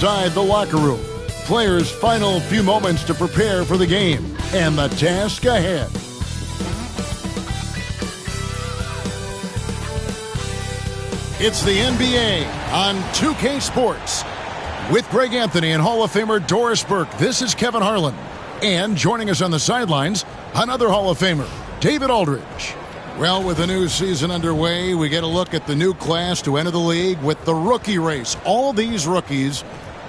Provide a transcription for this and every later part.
Inside the locker room, players' final few moments to prepare for the game and the task ahead. It's the NBA on 2K Sports. With Greg Anthony and Hall of Famer Doris Burke, this is Kevin Harlan. And joining us on the sidelines, another Hall of Famer, David Aldridge. Well, with the new season underway, we get a look at the new class to enter the league with the rookie race. All these rookies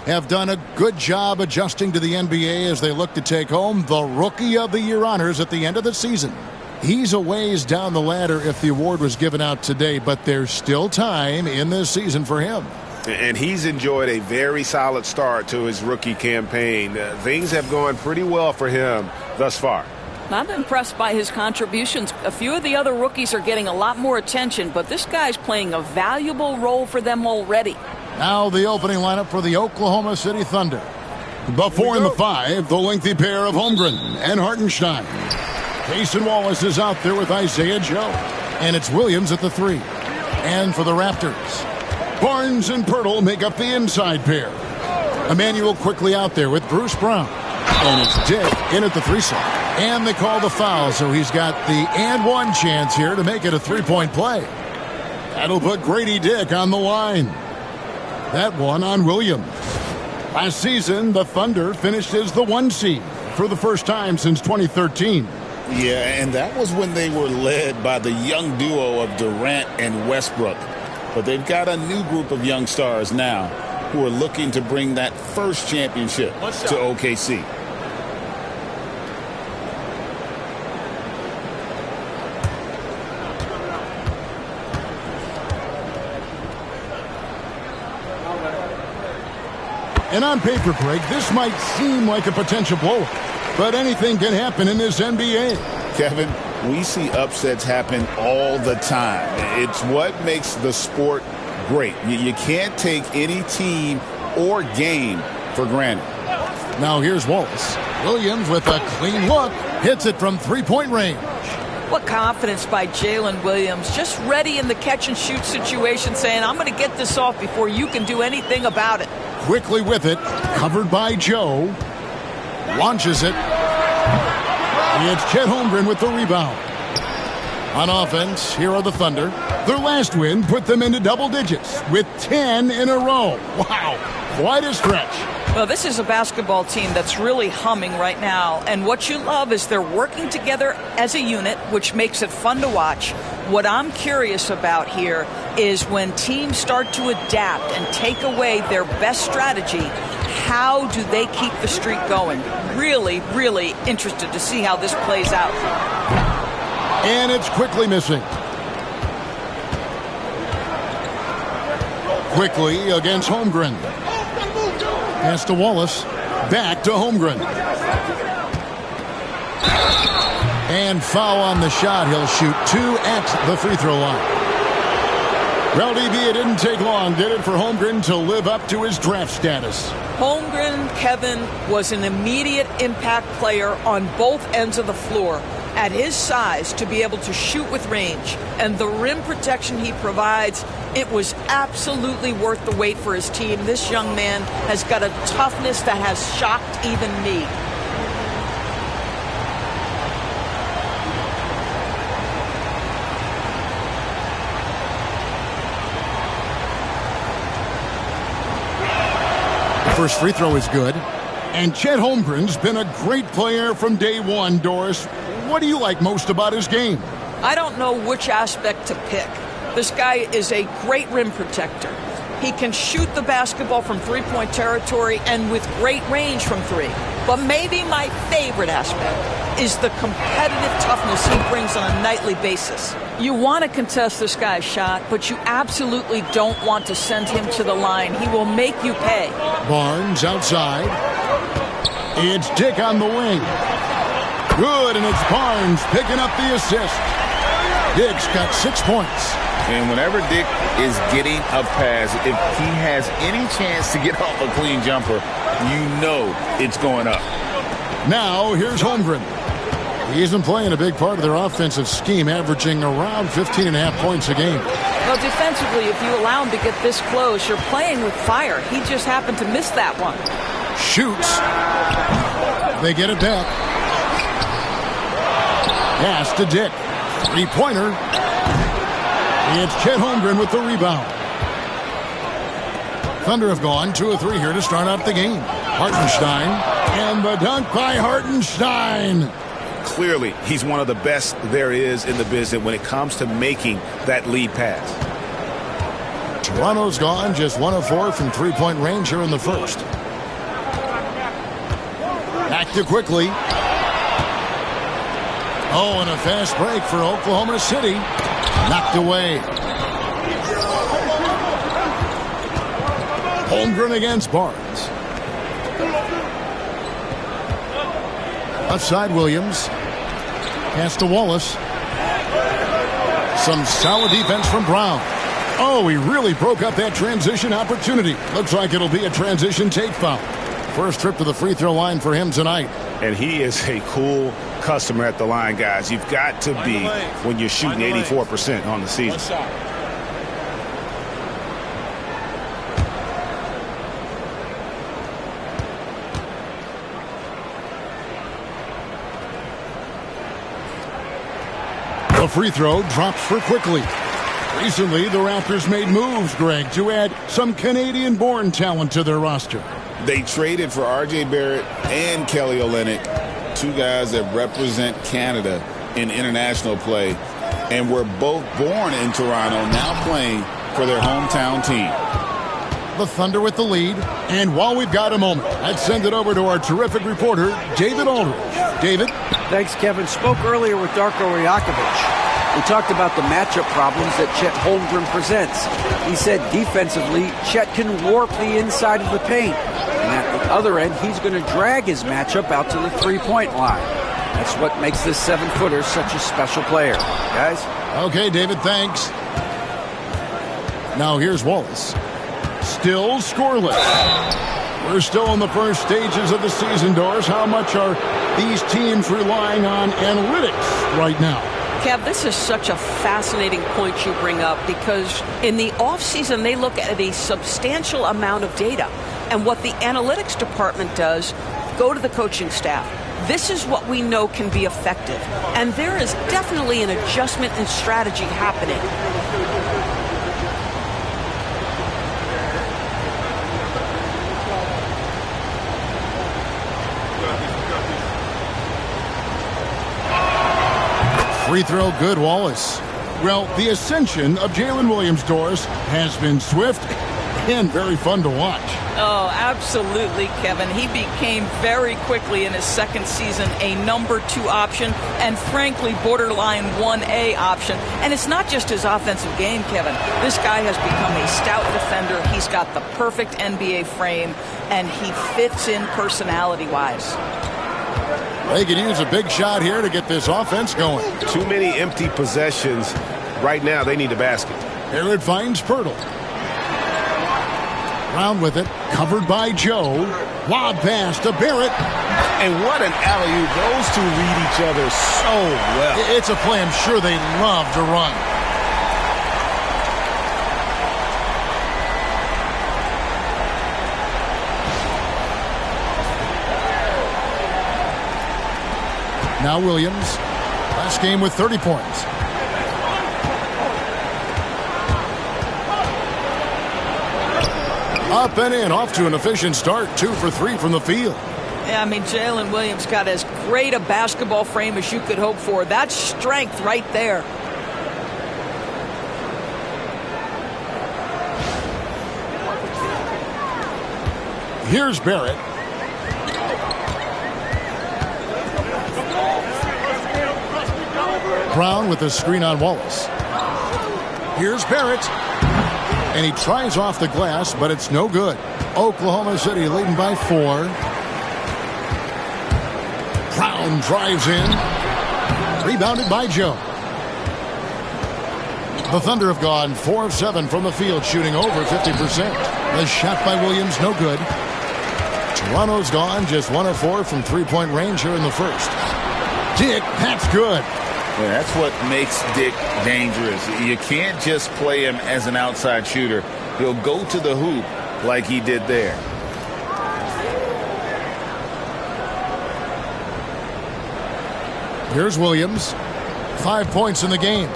have done a good job adjusting to the NBA as they look to take home the Rookie of the Year honors at the end of the season. He's a ways down the ladder if the award was given out today, but there's still time in this season for him. And he's enjoyed a very solid start to his rookie campaign. Things have gone pretty well for him thus far. I'm impressed by his contributions. A few of the other rookies are getting a lot more attention, but this guy's playing a valuable role for them already. Now the opening lineup for the Oklahoma City Thunder. The 4 and the 5, the lengthy pair of Holmgren and Hartenstein. Cason Wallace is out there with Isaiah Joe. And it's Williams at the 3. And for the Raptors, Barnes and Pirtle make up the inside pair. Emmanuel quickly out there with Bruce Brown. And it's Dick in at the 3 side. And they call the foul, so he's got the and one chance here to make it a three-point play. That'll put Grady Dick on the line. That one on Williams. Last season, the Thunder finished as the 1 seed for the first time since 2013. Yeah, and that was when they were led by the young duo of Durant and Westbrook. But they've got a new group of young stars now who are looking to bring that first championship to OKC. And on paper, Greg, this might seem like a potential blowout, but anything can happen in this NBA. Kevin, we see upsets happen all the time. It's what makes the sport great. You can't take any team or game for granted. Now here's Wallace. Williams with a clean look. Hits it from three-point range. What confidence by Jalen Williams. Just ready in the catch-and-shoot situation, saying, I'm going to get this off before you can do anything about it. Quickly with it, covered by Joe. Launches it. It's Chet Holmgren with the rebound. On offense, here are the Thunder. Their last win put them into double digits with 10 in a row. Wow, quite a stretch. Well, this is a basketball team that's really humming right now. And what you love is they're working together as a unit, which makes it fun to watch. What I'm curious about here is when teams start to adapt and take away their best strategy, how do they keep the streak going? Really, really interested to see how this plays out. And it's quickly missing. Quickly against Holmgren. Pass to Wallace. Back to Holmgren. And foul on the shot. He'll shoot 2 at the free throw line. Well, DB, it didn't take long, did it, for Holmgren to live up to his draft status? Holmgren, Kevin, was an immediate impact player on both ends of the floor. At his size, to be able to shoot with range and the rim protection he provides, it was absolutely worth the wait for his team. This young man has got a toughness that has shocked even me. The first free throw is good. And Chet Holmgren's been a great player from day one, Doris. What do you like most about his game? I don't know which aspect to pick. This guy is a great rim protector. He can shoot the basketball from three-point territory and with great range from 3. But maybe my favorite aspect is the competitive toughness he brings on a nightly basis. You want to contest this guy's shot, but you absolutely don't want to send him to the line. He will make you pay. Barnes outside. It's Dick on the wing. Good, and it's Barnes picking up the assist. Dick's got 6 points. And whenever Dick is getting a pass, if he has any chance to get off a clean jumper, you know it's going up. Now, here's Holmgren. He isn't playing a big part of their offensive scheme, averaging around 15.5 points a game. Well, defensively, if you allow him to get this close, you're playing with fire. He just happened to miss that one. Shoots. They get it back. Pass to Dick. Three-pointer. It's Chet Holmgren with the rebound. Thunder have gone 2 of 3 here to start out the game. Hartenstein. And the dunk by Hartenstein. Clearly, he's one of the best there is in the business when it comes to making that lead pass. Toronto's gone just 1 of 4 from three-point range here in the first. Back to quickly. Oh, and a fast break for Oklahoma City. Knocked away. Holmgren against Barnes. Left side, Williams. Pass to Wallace. Some solid defense from Brown. Oh, he really broke up that transition opportunity. Looks like it'll be a transition take foul. First trip to the free throw line for him tonight. And he is a cool customer at the line, guys. You've got to be when you're shooting 84% on the season. The free throw drops for Quickly. Recently, the Raptors made moves, Greg, to add some Canadian-born talent to their roster. They traded for R.J. Barrett and Kelly Olynyk, 2 guys that represent Canada in international play, and were both born in Toronto, now playing for their hometown team. The Thunder with the lead, and while we've got a moment, let's send it over to our terrific reporter, David Aldridge. David? Thanks, Kevin. Spoke earlier with Darko Rajakovic. We talked about the matchup problems that Chet Holmgren presents. He said defensively, Chet can warp the inside of the paint. And at the other end, he's going to drag his matchup out to the three-point line. That's what makes this 7-footer such a special player. Guys? Okay, David, thanks. Now here's Wallace. Still scoreless. We're still in the first stages of the season, Doris. How much are these teams relying on analytics right now? Kev, this is such a fascinating point you bring up because in the offseason, they look at a substantial amount of data. And what the analytics department does, go to the coaching staff. This is what we know can be effective. And there is definitely an adjustment in strategy happening. Free throw good, Wallace. Well, the ascension of Jalen Williams, Doris, has been swift and very fun to watch. Oh, absolutely, Kevin. He became very quickly in his second season a number 2 option and, frankly, borderline 1A option. And it's not just his offensive game, Kevin. This guy has become a stout defender. He's got the perfect NBA frame, and he fits in personality-wise. They could use a big shot here to get this offense going. Too many empty possessions. Right now, they need a basket. Here it finds Pirtle. Brown with it, covered by Joe. Lob pass to Barrett. And what an alley-oop. Those two read each other so well. It's a play I'm sure they love to run. Now Williams. Last game with 30 points. Up and in, off to an efficient start. 2 for 3 from the field. Yeah, I mean, Jalen Williams got as great a basketball frame as you could hope for. That's strength right there. Here's Barrett. Brown with a screen on Wallace. Here's Barrett. And he tries off the glass, but it's no good. Oklahoma City leading by 4. Brown drives in. Rebounded by Joe. The Thunder have gone 4 of 7 from the field, shooting over 50%. The shot by Williams, no good. Toronto's gone just 1 of 4 from three-point range here in the first. Dick, that's good. Yeah, that's what makes Dick dangerous. You can't just play him as an outside shooter. He'll go to the hoop like he did there. Here's Williams. 5 points in the game.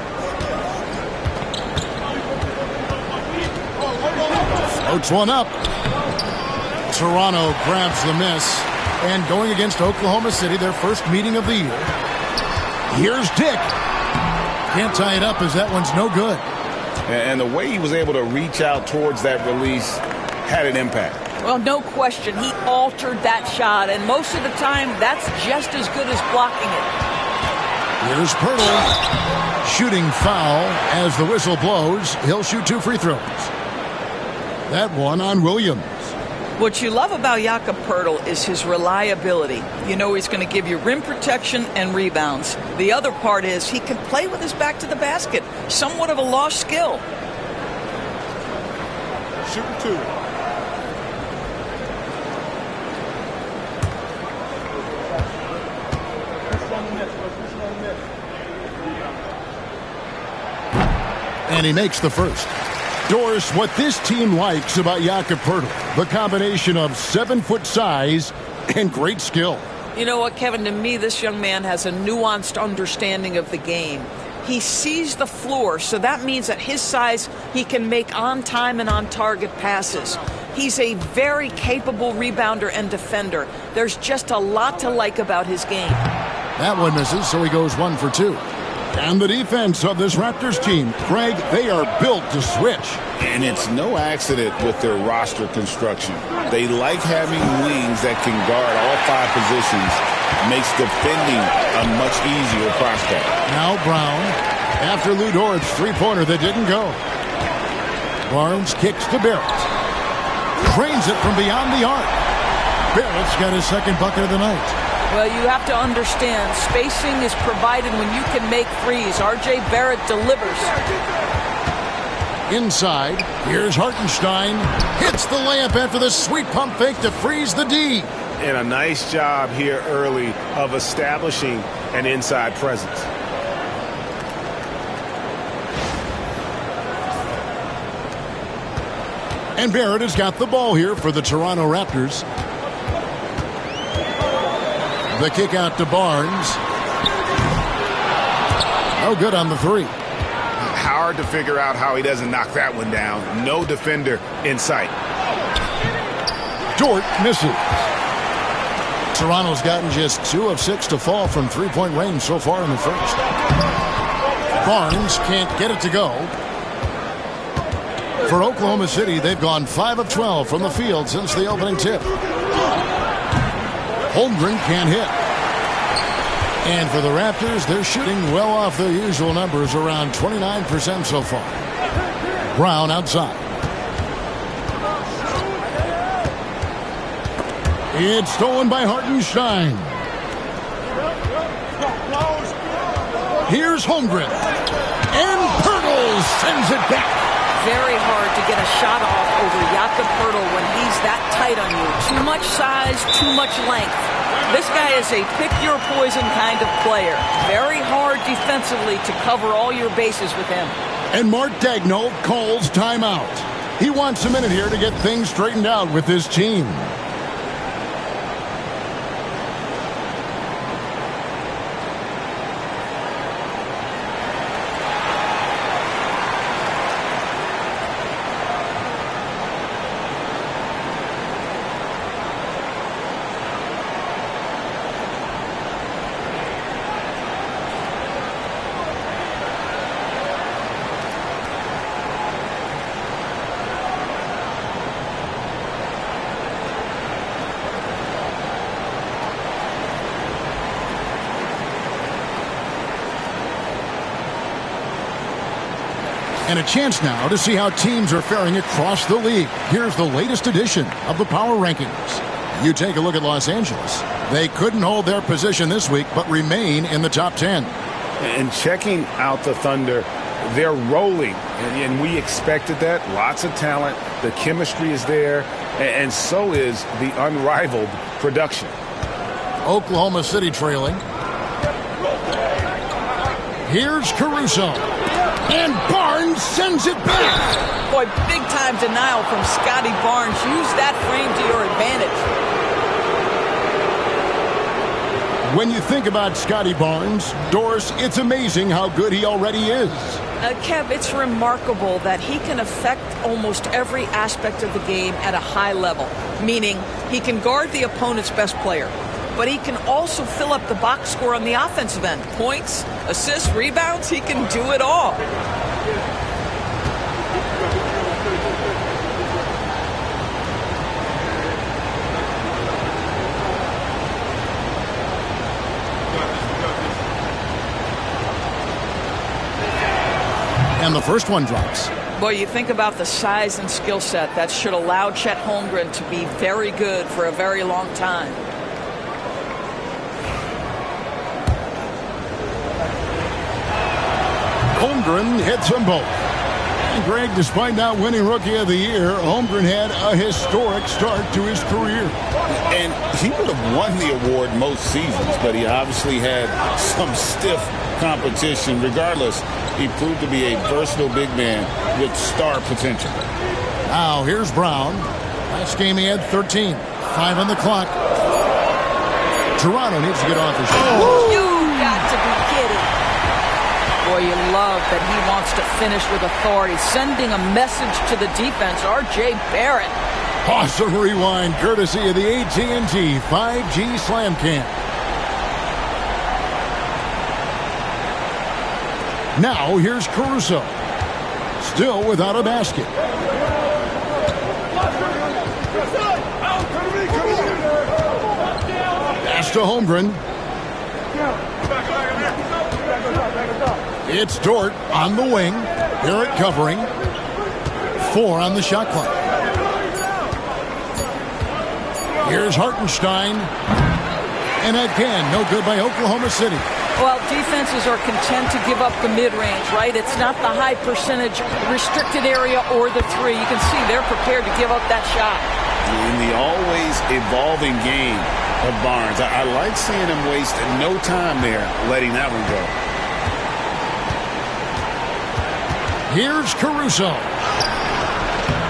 Floats one up. Toronto grabs the miss. And going against Oklahoma City, their first meeting of the year. Here's Dick. Can't tie it up as that one's no good. And the way he was able to reach out towards that release had an impact. Well, no question. He altered that shot, and most of the time, that's just as good as blocking it. Here's Pirtle. Shooting foul as the whistle blows. He'll shoot 2 free throws. That one on Williams. What you love about Jakob Poeltl is his reliability. You know he's going to give you rim protection and rebounds. The other part is he can play with his back to the basket. Somewhat of a lost skill. Shooting 2. And he makes the first. Doris, what this team likes about Jakob Poeltl, the combination of 7-foot size and great skill. You know what, Kevin? To me, this young man has a nuanced understanding of the game. He sees the floor, so that means at his size, he can make on-time and on-target passes. He's a very capable rebounder and defender. There's just a lot to like about his game. That one misses, so he goes 1 for 2. And the defense of this Raptors team, Greg, they are built to switch. And it's no accident with their roster construction. They like having wings that can guard all 5 positions. Makes defending a much easier prospect. Now Brown, after Lou Dort's three-pointer that didn't go. Barnes kicks to Barrett. Drains it from beyond the arc. Barrett's got his second bucket of the night. Well, you have to understand, spacing is provided when you can make threes. R.J. Barrett delivers. Inside, here's Hartenstein. Hits the layup after the sweet pump fake to freeze the D. And a nice job here early of establishing an inside presence. And Barrett has got the ball here for the Toronto Raptors. The kick out to Barnes. No good on the 3. Hard to figure out how he doesn't knock that one down. No defender in sight. Dort misses. Toronto's gotten just 2 of 6 to fall from three-point range so far in the first. Barnes can't get it to go. For Oklahoma City, they've gone 5 of 12 from the field since the opening tip. Holmgren can't hit. And for the Raptors, they're shooting well off their usual numbers, around 29% so far. Brown outside. It's stolen by Hartenstein. Here's Holmgren. And Poeltl sends it back. Very hard to get a shot off over Jakob Poeltl when he's that tight on you. Too much size, too much length. This guy is a pick-your-poison kind of player. Very hard defensively to cover all your bases with him. And Mark Daigneault calls timeout. He wants a minute here to get things straightened out with his team. And a chance now to see how teams are faring across the league. Here's the latest edition of the Power Rankings. You take a look at Los Angeles. They couldn't hold their position this week, but remain in the top 10. And checking out the Thunder, they're rolling. And we expected that. Lots of talent. The chemistry is there. And so is the unrivaled production. Oklahoma City trailing. Here's Caruso. And Barnes sends it back. Boy, big-time denial from Scotty Barnes. Use that frame to your advantage. When you think about Scotty Barnes, Doris, it's amazing how good he already is. Kev, it's remarkable that he can affect almost every aspect of the game at a high level, meaning he can guard the opponent's best player, but he can also fill up the box score on the offensive end. Points, assists, rebounds, he can do it all. And the first one drops. Boy, you think about the size and skill set that should allow Chet Holmgren to be very good for a very long time. Holmgren hits them both. And Greg, despite not winning Rookie of the Year, Holmgren had a historic start to his career. And he would have won the award most seasons, but he obviously had some stiff competition. Regardless, he proved to be a versatile big man with star potential. Now here's Brown. Last game he had 13. 5 on the clock. Toronto needs to get off his shot. You got to be kidding. Boy, you love that he wants to finish with authority, sending a message to the defense. R.J. Barrett. Awesome rewind, courtesy of the AT&T 5G Slam Cam. Now here's Caruso. Still without a basket. Pass to Holmgren. It's Dort on the wing. Barrett covering. 4 on the shot clock. Here's Hartenstein. And again, no good by Oklahoma City. Well, defenses are content to give up the mid-range, right? It's not the high percentage restricted area or the three. You can see they're prepared to give up that shot. In the always evolving game of Barnes, I like seeing him waste no time there, letting that one go. Here's Caruso.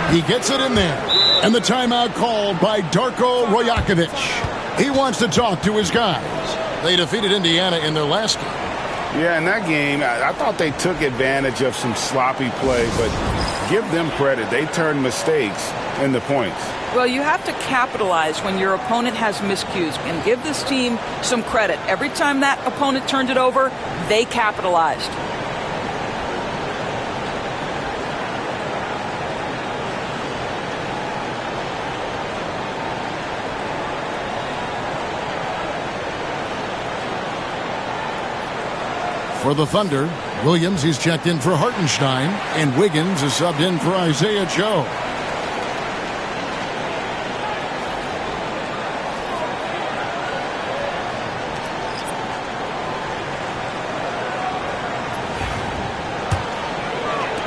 He gets it in there. And the timeout called by Darko Rajakovic. He wants to talk to his guys. They defeated Indiana in their last game. Yeah, in that game, I thought they took advantage of some sloppy play, but give them credit. They turned mistakes into points. Well, you have to capitalize when your opponent has miscues and give this team some credit. Every time that opponent turned it over, they capitalized. For the Thunder, Williams is checked in for Hartenstein, and Wiggins is subbed in for Isaiah Joe.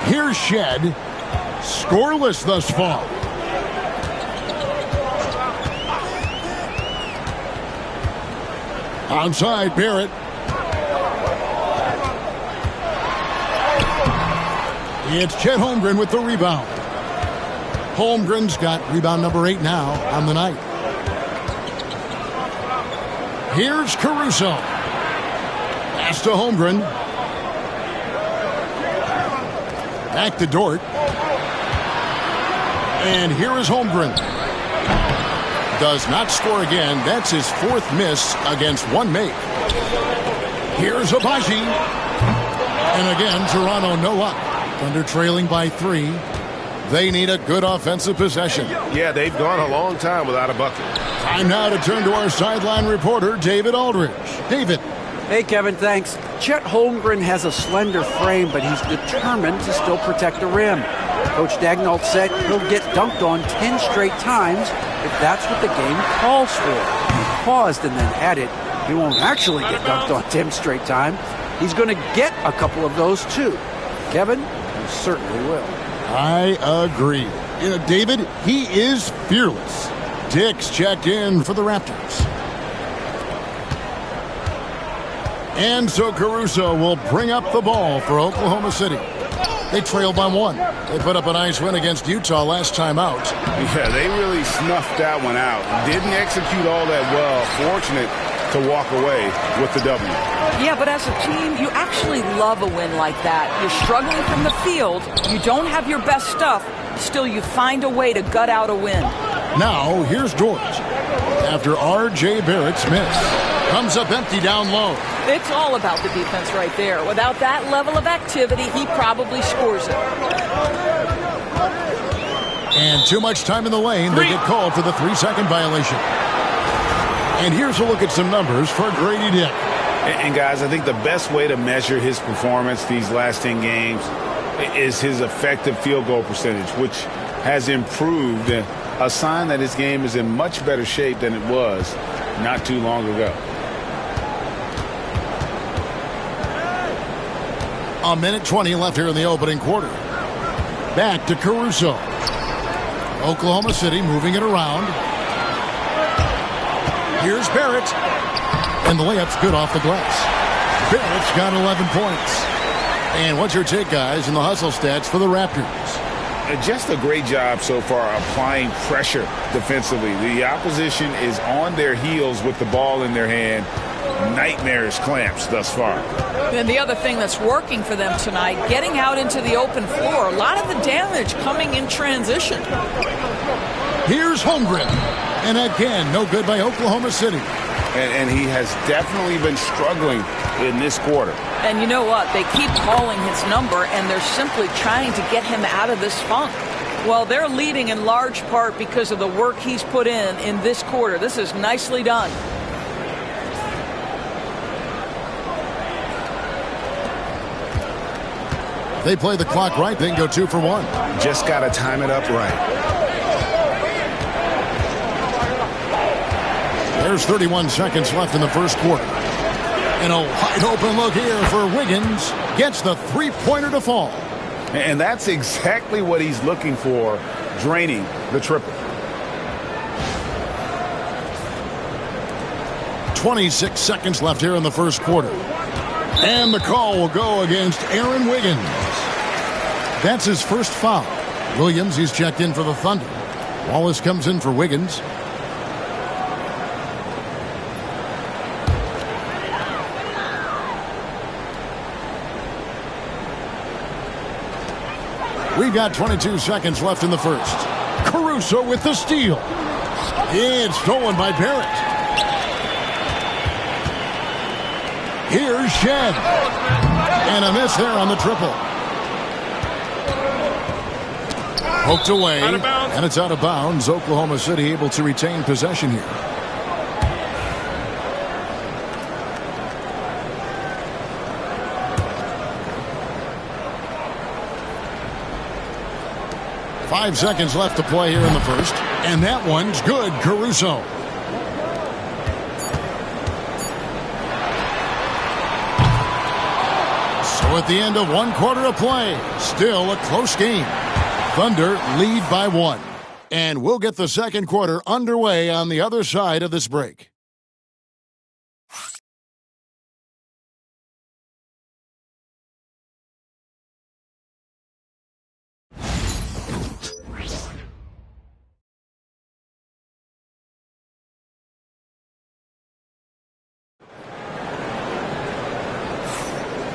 Here's Shed, scoreless thus far. Onside, Barrett. It's Chet Holmgren with the rebound. Holmgren's got rebound number 8 now on the night. Here's Caruso. Pass to Holmgren. Back to Dort. And here is Holmgren. Does not score again. That's his 4th miss against 1 make. Here's Abaji. And again, Toronto no up. Thunder trailing by 3. They need a good offensive possession. Yeah, they've gone a long time without a bucket. Time now to turn to our sideline reporter, David Aldridge. David. Hey, Kevin, thanks. Chet Holmgren has a slender frame, but he's determined to still protect the rim. Coach Dagnall said he'll get dunked on 10 straight times if that's what the game calls for. He paused and then added, he won't actually get dunked on 10 straight times. He's going to get a couple of those, too. Kevin? Certainly will. I agree. You know, David, he is fearless. Dick's checked in for the Raptors. And so Caruso will bring up the ball for Oklahoma City. They trail by 1. They put up a nice win against Utah last time out. Yeah, they really snuffed that one out. Didn't execute all that well. Fortunate to walk away with the W. Yeah, but as a team, you actually love a win like that. You're struggling from the field. You don't have your best stuff. Still, you find a way to gut out a win. Now, here's George. After R.J. Barrett's miss. Comes up empty down low. It's all about the defense right there. Without that level of activity, he probably scores it. And too much time in the lane. They get called for the 3-second violation. And here's a look at some numbers for Grady Dick. And guys, I think the best way to measure his performance these last 10 games is his effective field goal percentage, which has improved, a sign that his game is in much better shape than it was not too long ago. A minute 20 left here in the opening quarter. Back to Caruso. Oklahoma City moving it around. Here's Barrett. And the layup's good off the glass. Barrett's got 11 points. And what's your take, guys, in the hustle stats for the Raptors? Just a great job so far applying pressure defensively. The opposition is on their heels with the ball in their hand. Nightmarish clamps thus far. And the other thing that's working for them tonight, getting out into the open floor. A lot of the damage coming in transition. Here's Holmgren. And again, no good by Oklahoma City. And he has definitely been struggling in this quarter. And you know what? They keep calling his number, and they're simply trying to get him out of this funk. Well, they're leading in large part because of the work he's put in this quarter. This is nicely done. They play the clock right, they can go 2 for 1. Just got to time it up right. There's 31 seconds left in the first quarter. And a wide open look here for Wiggins. Gets the three-pointer to fall. And that's exactly what he's looking for, draining the triple. 26 seconds left here in the first quarter. And the call will go against Aaron Wiggins. That's his first foul. Williams, he's checked in for the Thunder. Wallace comes in for Wiggins. We've got 22 seconds left in the first. Caruso with the steal. It's stolen by Barrett. Here's Shed. And a miss there on the triple. Poked away. And it's out of bounds. Oklahoma City able to retain possession here. Five seconds left to play here in the first. And that one's good. Caruso. So at the end of one quarter of play, still a close game. Thunder lead by 1. And we'll get the second quarter underway on the other side of this break.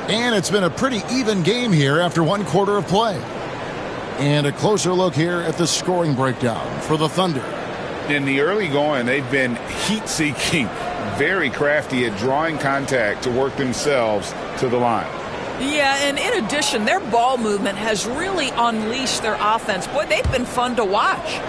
And it's been a pretty even game here after one quarter of play. And a closer look here at the scoring breakdown for the Thunder. In the early going, they've been heat-seeking, very crafty at drawing contact to work themselves to the line. Yeah, and in addition, their ball movement has really unleashed their offense. Boy, they've been fun to watch.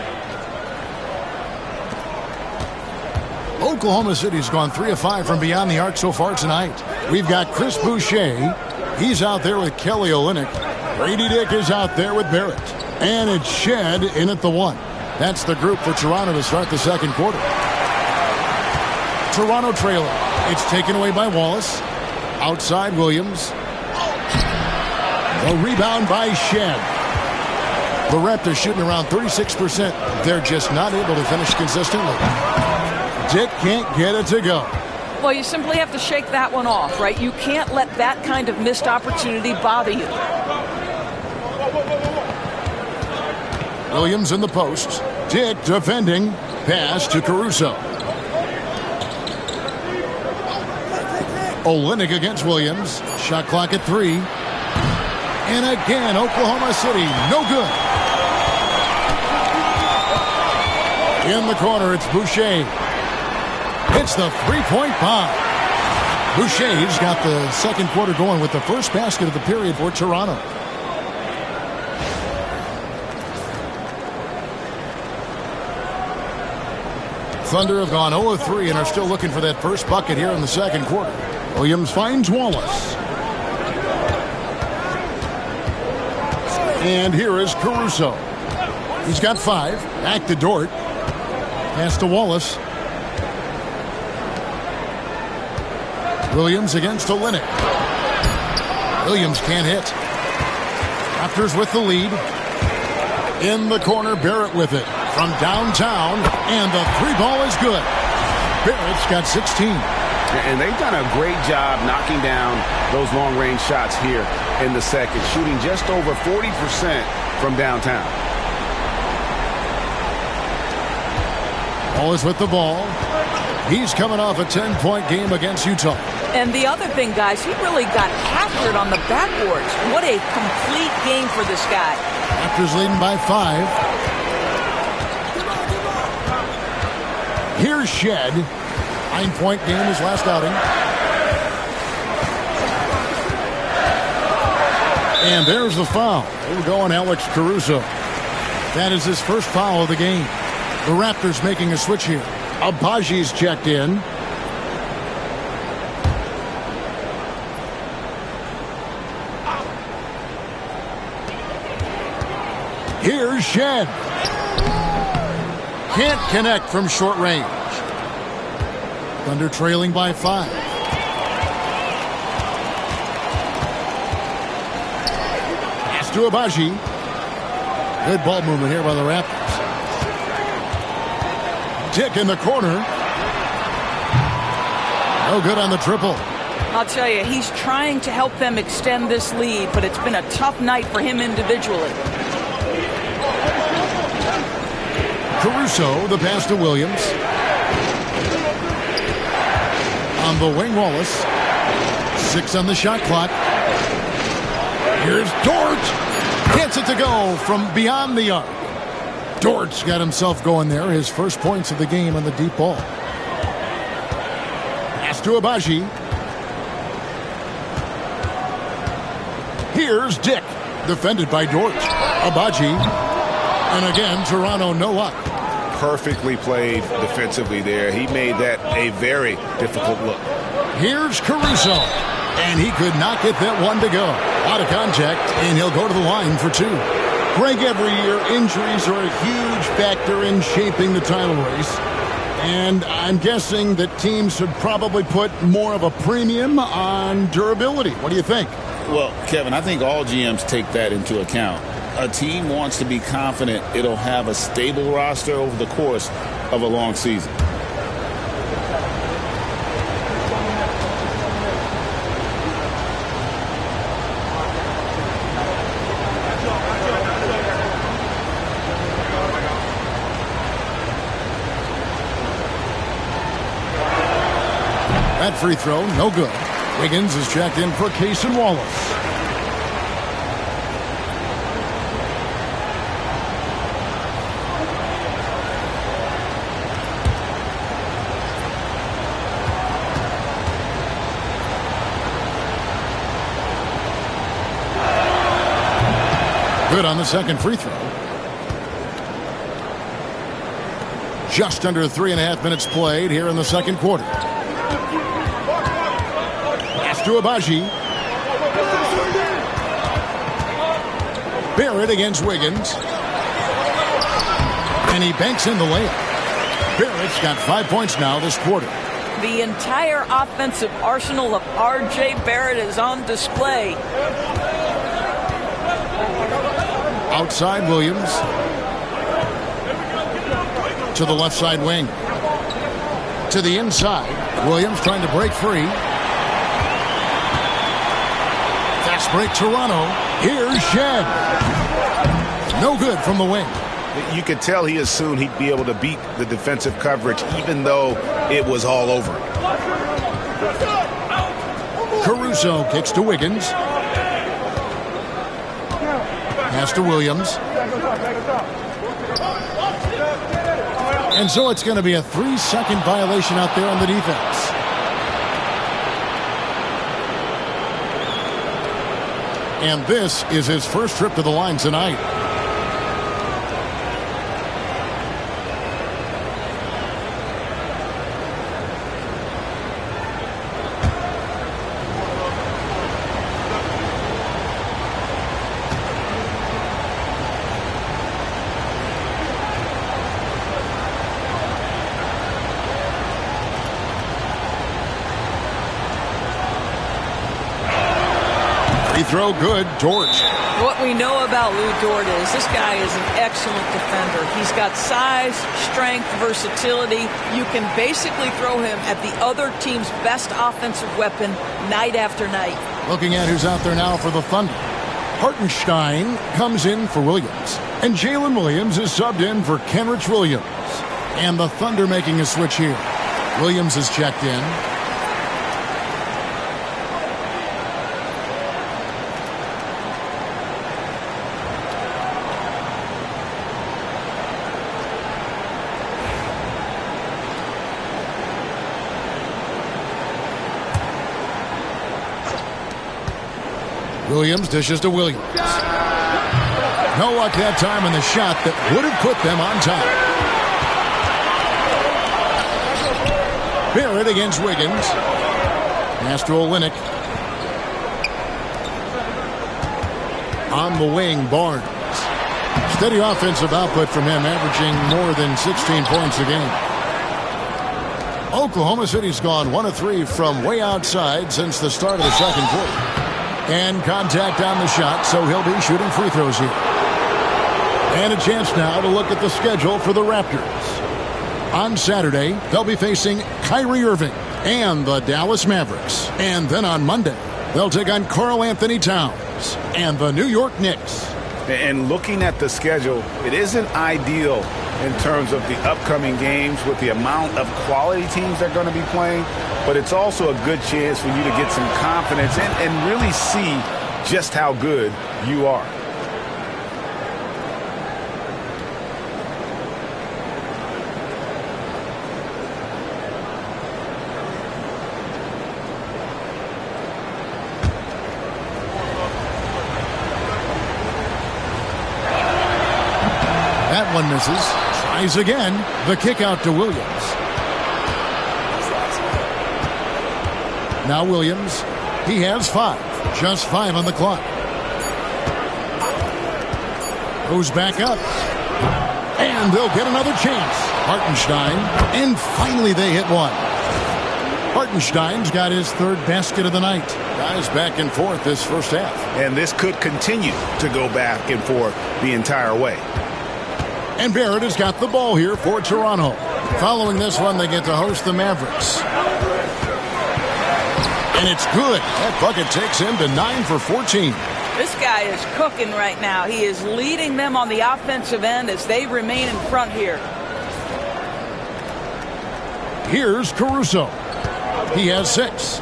Oklahoma City's gone 3 of 5 from beyond the arc so far tonight. We've got Chris Boucher. He's out there with Kelly Olynyk. Grady Dick is out there with Barrett. And it's Shed in at the 1. That's the group for Toronto to start the second quarter. Toronto trailer. It's taken away by Wallace. Outside Williams. The rebound by Shed. The Raptors shooting around 36%. They're just not able to finish consistently. Dick can't get it to go. Well, you simply have to shake that one off, right? You can't let that kind of missed opportunity bother you. Williams in the post. Dick defending. Pass to Caruso. Olynyk against Williams. Shot clock at 3. And again, Oklahoma City, no good. In the corner, it's Boucher. Hits the three-point bomb. Boucher's got the second quarter going with the first basket of the period for Toronto. Thunder have gone 0 of 3 and are still looking for that first bucket here in the second quarter. Williams finds Wallace. And here is Caruso. He's got 5. Back to Dort. Pass to Wallace. Williams against Olynyk. Williams can't hit. Raptors with the lead. In the corner, Barrett with it. From downtown, and the 3-ball is good. Barrett's got 16. And they've done a great job knocking down those long-range shots here in the second, shooting just over 40% from downtown. Wallace with the ball. He's coming off a 10-point game against Utah. And the other thing, guys, he really got captured on the backboards. What a complete game for this guy. Raptors leading by 5. Here's Shed. 9-point game his last outing. And there's the foul. We're going Alex Caruso. That is his first foul of the game. The Raptors making a switch here. Abaji's checked in. Here's Shed. Can't connect from short range. Thunder trailing by 5. Pass to Abaji. Good ball movement here by the Raptors. Dick in the corner. No good on the triple. I'll tell you, he's trying to help them extend this lead, but it's been a tough night for him individually. Caruso, the pass to Williams. On the wing, Wallace. 6 on the shot clock. Here's Dort. Gets it to go from beyond the arc. Dort's got himself going there. His first points of the game on the deep ball. Pass to Abaji. Here's Dick. Defended by Dort. Abaji. And again, Toronto no luck. Perfectly played defensively there. He made that a very difficult look. Here's Caruso. And he could not get that one to go. Out of contact, and he'll go to the line for 2. Greg, every year, injuries are a huge factor in shaping the title race. And I'm guessing that teams should probably put more of a premium on durability. What do you think? Well, Kevin, I think all GMs take that into account. A team wants to be confident it'll have a stable roster over the course of a long season. That free throw, no good. Wiggins is checked in for Case and Wallace. Good on the second free throw. Just under 3.5 minutes played here in the second quarter. Pass to Abaji. Barrett against Wiggins. And he banks in the layup. Barrett's got 5 points now this quarter. The entire offensive arsenal of R.J. Barrett is on display. Outside Williams. To the left side wing. to the inside. Williams trying to break free. Fast break Toronto. Here's Shed. No good from the wing. You could tell he assumed he'd be able to beat the defensive coverage even though it was all over. Caruso kicks to Wiggins. Pass to Williams. And so it's going to be a 3-second violation out there on the defense. And this is his first trip to the line tonight. Throw good, Dort. What we know about Lou Dort is this guy is an excellent defender. He's got size, strength, versatility. You can basically throw him at the other team's best offensive weapon night after night. Looking at who's out there now for the Thunder. Hartenstein comes in for Williams. And Jalen Williams is subbed in for Kenrich Williams. And the Thunder making a switch here. Williams is checked in. Williams dishes to Williams. No luck that time on the shot that would have put them on top. Barrett against Wiggins. Pass to Olynyk. On the wing, Barnes. Steady offensive output from him, averaging more than 16 points a game. Oklahoma City's gone 1 of 3 from way outside since the start of the second quarter. And contact on the shot, so he'll be shooting free throws here. And a chance now to look at the schedule for the Raptors. On Saturday, they'll be facing Kyrie Irving and the Dallas Mavericks. And then on Monday, they'll take on Karl Anthony Towns and the New York Knicks. And looking at the schedule, it isn't ideal in terms of the upcoming games with the amount of quality teams they're going to be playing, but it's also a good chance for you to get some confidence and really see just how good you are. That one misses. Tries again. The kick out to Williams. Now Williams. He has 5. Just 5 on the clock. Goes back up. And they'll get another chance. Hartenstein. And finally they hit one. Hartenstein's got his 3rd basket of the night. Guys back and forth this first half. And this could continue to go back and forth the entire way. And Barrett has got the ball here for Toronto. Following this one, they get to host the Mavericks. And it's good. That bucket takes him to 9 for 14. This guy is cooking right now. He is leading them on the offensive end as they remain in front here. Here's Caruso. He has 6.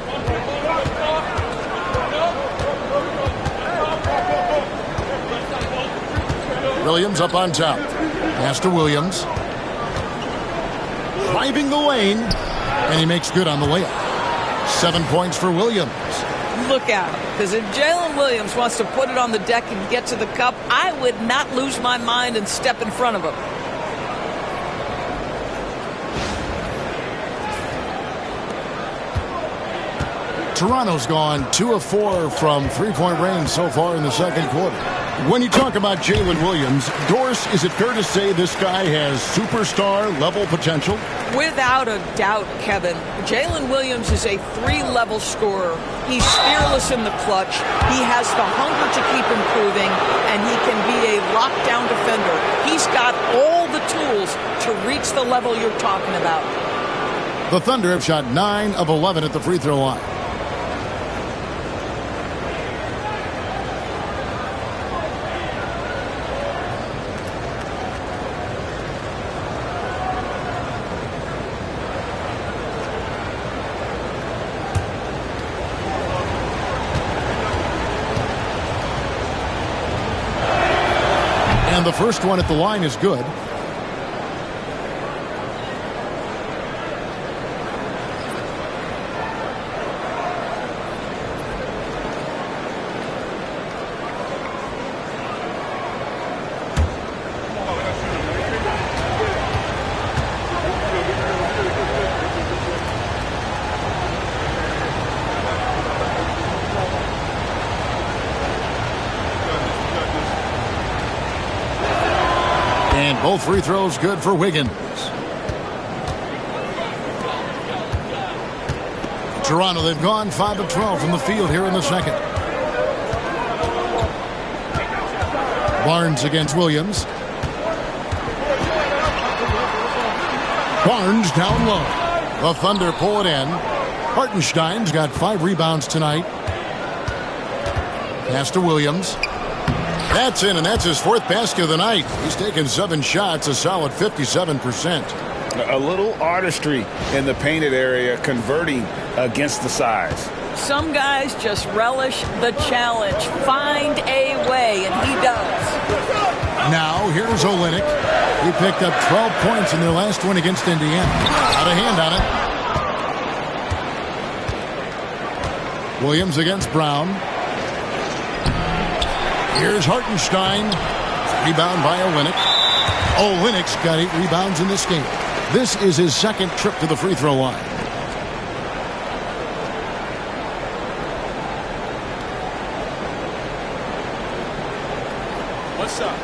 Williams up on top. Pass to Williams. Driving the lane. And he makes good on the layup. 7 points for Williams. Look out. Because if Jalen Williams wants to put it on the deck and get to the cup, I would not lose my mind and step in front of him. Toronto's gone 2 of 4 from 3-point range so far in the second quarter. When you talk about Jalen Williams, Doris, is it fair to say this guy has superstar-level potential? Without a doubt, Kevin. Jalen Williams is a 3-level scorer. He's fearless in the clutch. He has the hunger to keep improving, and he can be a lockdown defender. He's got all the tools to reach the level you're talking about. The Thunder have shot 9 of 11 at the free throw line. And the first one at the line is good. And both free throws good for Wiggins. Toronto, they've gone 5 of 12 from the field here in the second. Barnes against Williams. Barnes down low. The Thunder pull it in. Hartenstein's got 5 rebounds tonight. Pass to Williams. That's in, and that's his 4th basket of the night. He's taken 7 shots, a solid 57%. A little artistry in the painted area, converting against the size. Some guys just relish the challenge. Find a way, and he does. Now, here's Olynyk. He picked up 12 points in their last one against Indiana. Out of hand on it. Williams against Brown. Here's Hartenstein. Rebound by Olynyk. Olynyk's got 8 rebounds in this game. This is his 2nd trip to the free throw line. What's up?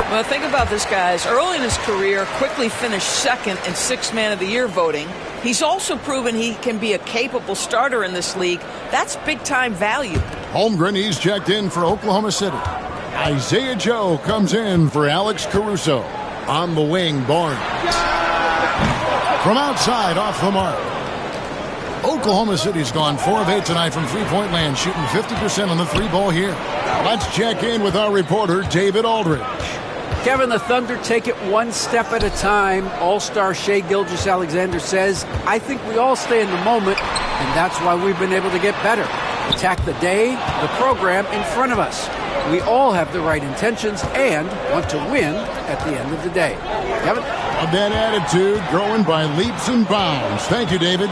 Well, think about this, guys. Early in his career, quickly finished 2nd in 6th Man of the Year voting. He's also proven he can be a capable starter in this league. That's big-time value. Holmgren, he's checked in for Oklahoma City. Isaiah Joe comes in for Alex Caruso. On the wing, Barnes. From outside, off the mark. Oklahoma City's gone 4 of 8 tonight from three-point land, shooting 50% on the 3-ball here. Let's check in with our reporter, David Aldridge. Kevin, the Thunder take it one step at a time. All-star Shai Gilgeous-Alexander says, I think we all stay in the moment, and that's why we've been able to get better. Attack the day, the program in front of us. We all have the right intentions and want to win at the end of the day. Kevin? That attitude growing by leaps and bounds. Thank you, David.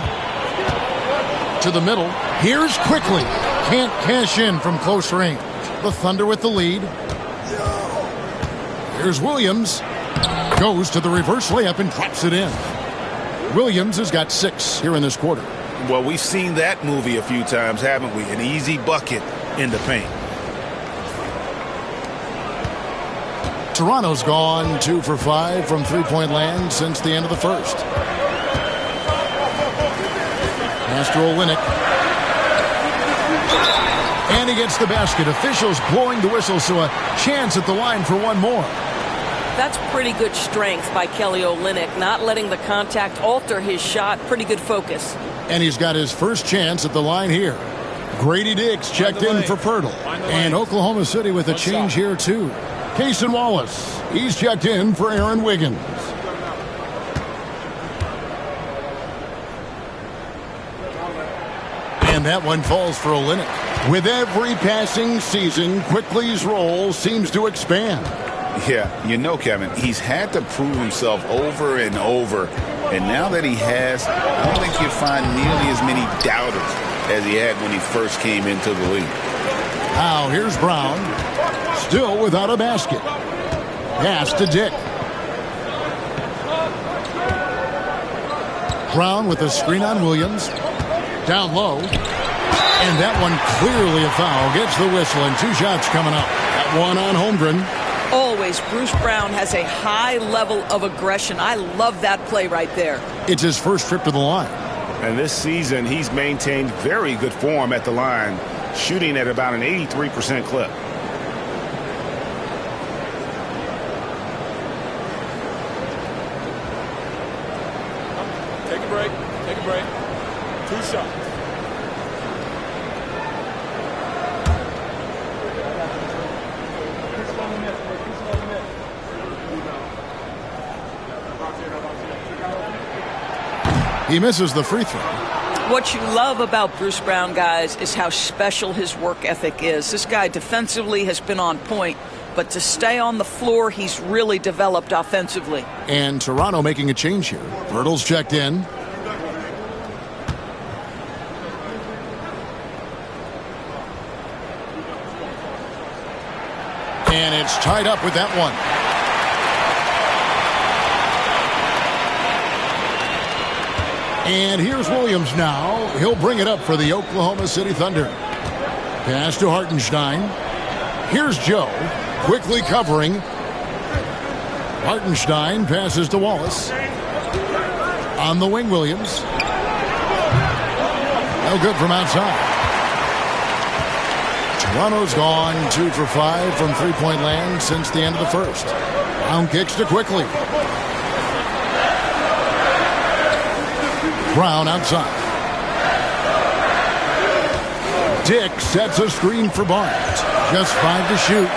To the middle. Here's quickly. Can't cash in from close range. The Thunder with the lead. Here's Williams. Goes to the reverse layup and drops it in. Williams has got 6 here in this quarter. Well, we've seen that movie a few times, haven't we? An easy bucket in the paint. Toronto's gone 2 for 5 from three-point land since the end of the first. Pass to Olynyk. And he gets the basket. Officials blowing the whistle, so a chance at the line for one more. That's pretty good strength by Kelly Olynyk, not letting the contact alter his shot. Pretty good focus. And he's got his first chance at the line here. Grady Diggs checked in for Pirtle. And Oklahoma City with a change here, too. Cason Wallace, he's checked in for Aaron Wiggins. And that one falls for Olynyk. With every passing season, Quickly's role seems to expand. Yeah, you know, Kevin, he's had to prove himself over and over. And now that he has, I don't think you'll find nearly as many doubters as he had when he first came into the league. Now, here's Brown. Still without a basket. Pass to Dick. Brown with a screen on Williams. Down low. And that one clearly a foul. Gets the whistle and 2 shots coming up. That one on Holmgren. Always, Bruce Brown has a high level of aggression. I love that play right there. It's his first trip to the line. And this season, he's maintained very good form at the line, shooting at about an 83% clip. Take a break. Take a break. 2 shots. He misses the free throw. What you love about Bruce Brown, guys, is how special his work ethic is. This guy defensively has been on point, but to stay on the floor, he's really developed offensively. And Toronto making a change here. Birtle's checked in. And it's tied up with that one. And here's Williams now. He'll bring it up for the Oklahoma City Thunder. Pass to Hartenstein. Here's Joe, quickly covering. Hartenstein passes to Wallace. On the wing, Williams. No good from outside. Toronto's gone 2 for 5 from three-point land since the end of the first. Brown kicks to quickly. Brown outside. Dick sets a screen for Barnes. Just 5 to shoot.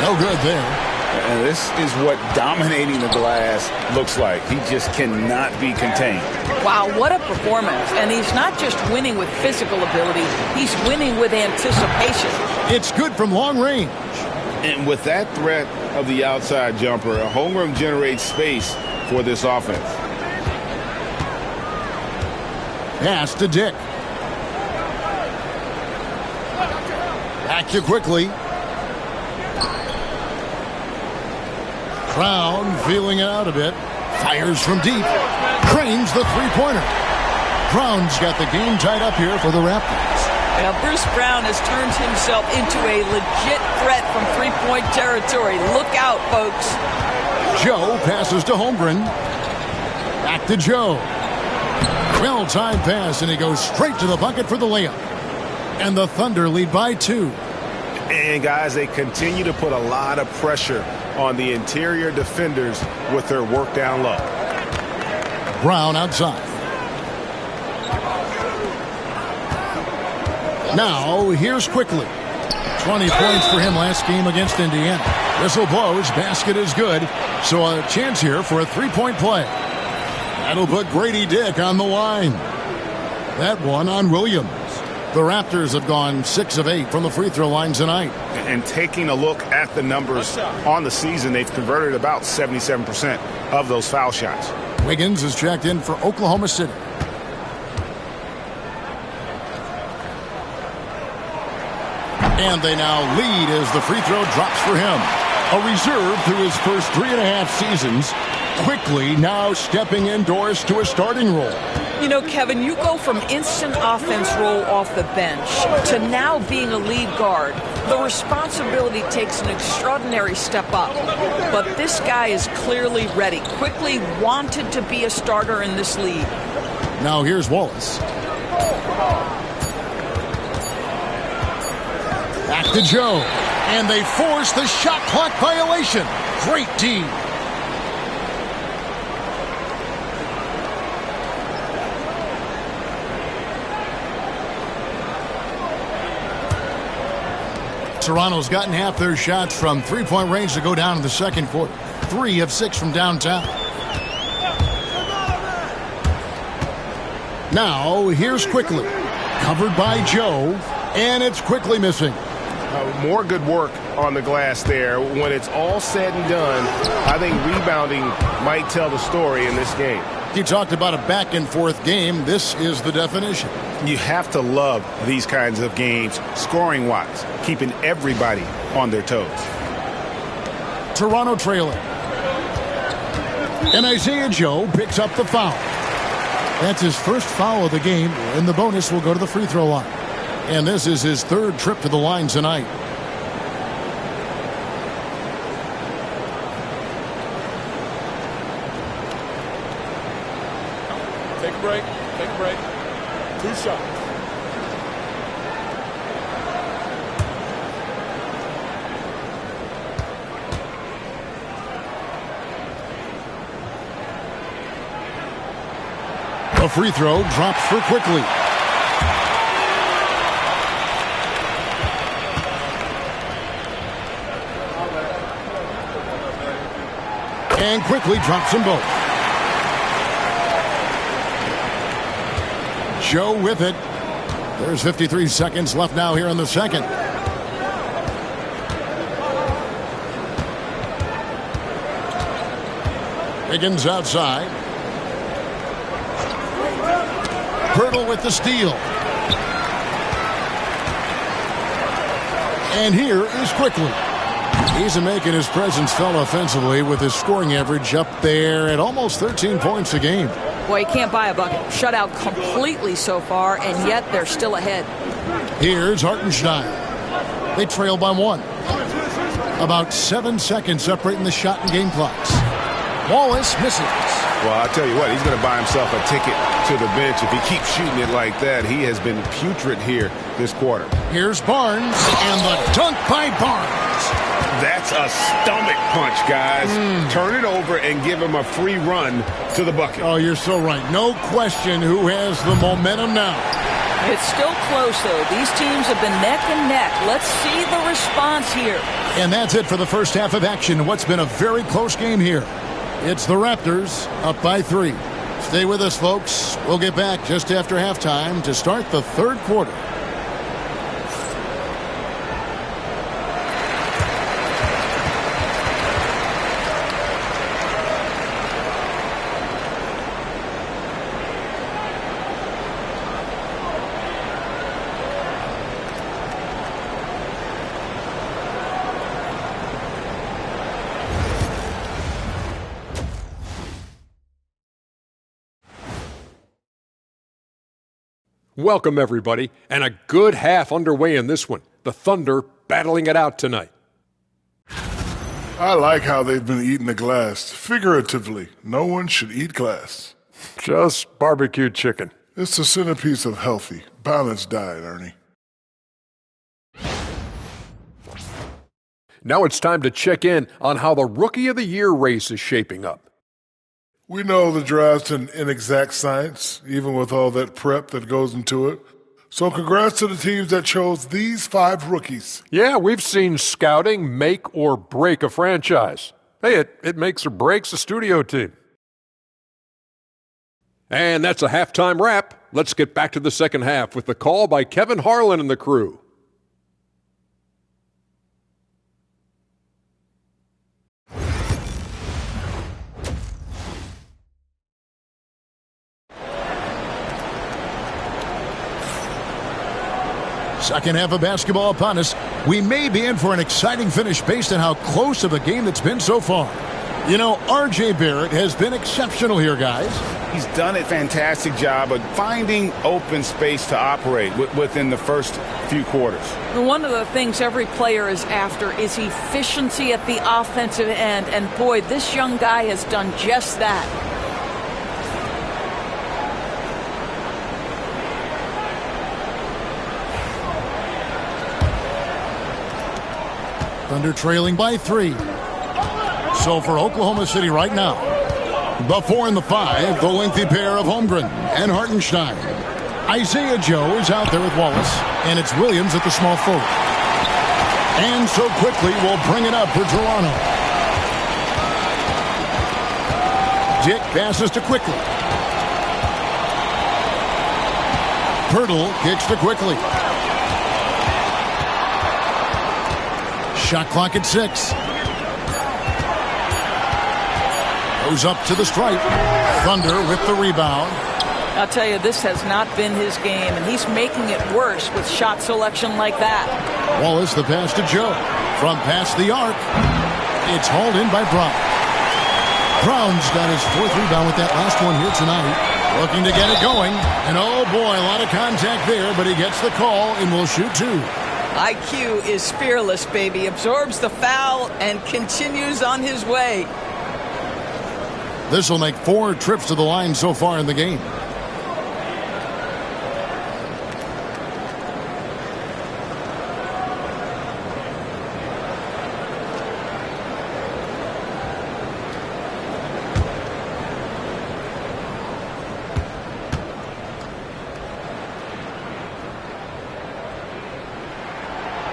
No good there. And this is what dominating the glass looks like. He just cannot be contained. Wow, what a performance. And he's not just winning with physical ability, he's winning with anticipation. It's good from long range. And with that threat of the outside jumper, Holmgren generates space for this offense. Pass to Dick. Back to quickly. Brown feeling it out a bit. Fires from deep. Cranes the three-pointer. Brown's got the game tied up here for the Raptors. Now, Bruce Brown has turned himself into a legit threat from three-point territory. Look out, folks. Joe passes to Holmgren. Back to Joe. Well-timed pass, and he goes straight to the bucket for the layup. And the Thunder lead by 2. And, guys, they continue to put a lot of pressure on the interior defenders with their work down low. Brown outside. Now, here's quickly. 20 points for him last game against Indiana. Whistle blows, basket is good, so a chance here for a three-point play. That'll put Grady Dick on the line. That one on Williams. The Raptors have gone 6 of 8 from the free throw line tonight. And taking a look at the numbers on the season, they've converted about 77% of those foul shots. Wiggins is checked in for Oklahoma City. And they now lead as the free throw drops for him. A reserve through his first 3.5 seasons. Quickly now stepping indoors to a starting role. You know, Kevin, you go from instant offense role off the bench to now being a lead guard. The responsibility takes an extraordinary step up. But this guy is clearly ready. Quickly wanted to be a starter in this league. Now here's Wallace. Back to Joe. And they force the shot clock violation. Great D. Toronto's gotten half their shots from three-point range to go down in the second quarter. 3 of 6 from downtown. Now, here's quickly. Covered by Joe, and it's quickly missing. More good work on the glass there. When it's all said and done, I think rebounding might tell the story in this game. You talked about a back-and-forth game. This is the definition. You have to love these kinds of games, scoring-wise, keeping everybody on their toes. Toronto trailing. And Isaiah Joe picks up the foul. That's his first foul of the game, and the bonus will go to the free throw line. And this is his 3rd trip to the line tonight. Take a break. Take a break. 2 shots. A free throw drops for quickly. And quickly drops them both. Joe with it. There's 53 seconds left now here in the second. Higgins outside. Pirtle with the steal. And here is Quickly. He's making his presence felt offensively with his scoring average up there at almost 13 points a game. Boy, he can't buy a bucket. Shut out completely so far, and yet they're still ahead. Here's Hartenstein. They trail by 1. About 7 seconds separating the shot and game clocks. Wallace misses. Well, I'll tell you what, he's going to buy himself a ticket to the bench. If he keeps shooting it like that, he has been putrid here this quarter. Here's Barnes, and the dunk by Barnes. That's a stomach punch, guys. Turn it over and give him a free run to the bucket. Oh, you're so right. No question who has the momentum now. It's still close, though. These teams have been neck and neck. Let's see the response here. And that's it for the first half of action. What's been a very close game here. It's the Raptors up by 3. Stay with us, folks. We'll get back just after halftime to start the third quarter. Welcome, everybody, and a good half underway in this one. The Thunder battling it out tonight. I like how they've been eating the glass. Figuratively, no one should eat glass. Just barbecued chicken. It's the centerpiece of healthy, balanced diet, Ernie. Now it's time to check in on how the Rookie of the Year race is shaping up. We know the draft's an inexact science, even with all that prep that goes into it. So congrats to the teams that chose these 5 rookies. Yeah, we've seen scouting make or break a franchise. Hey, it makes or breaks a studio team. And that's a halftime wrap. Let's get back to the second half with the call by Kevin Harlan and the crew. Second half of basketball upon us. We may be in for an exciting finish based on how close of a game it's been so far. You know, R.J. Barrett has been exceptional here, guys. He's done a fantastic job of finding open space to operate within the first few quarters. One of the things every player is after is efficiency at the offensive end. And boy, this young guy has done just that. Thunder trailing by 3. So for Oklahoma City right now, the 4 and the 5, the lengthy pair of Holmgren and Hartenstein. Isaiah Joe is out there with Wallace, and it's Williams at the small forward. And so quickly we'll bring it up for Toronto. Dick passes to Quickly. Pirtle kicks to Quickly. Shot clock at 6. Goes up to the stripe. Thunder with the rebound. I'll tell you, this has not been his game, and he's making it worse with shot selection like that. Wallace, the pass to Joe. From past the arc. It's hauled in by Brown. Brown's got his 4th rebound with that last one here tonight. Looking to get it going. And oh boy, a lot of contact there, but he gets the call and will shoot 2. IQ is fearless, baby. Absorbs the foul and continues on his way. This will make 4 trips to the line so far in the game.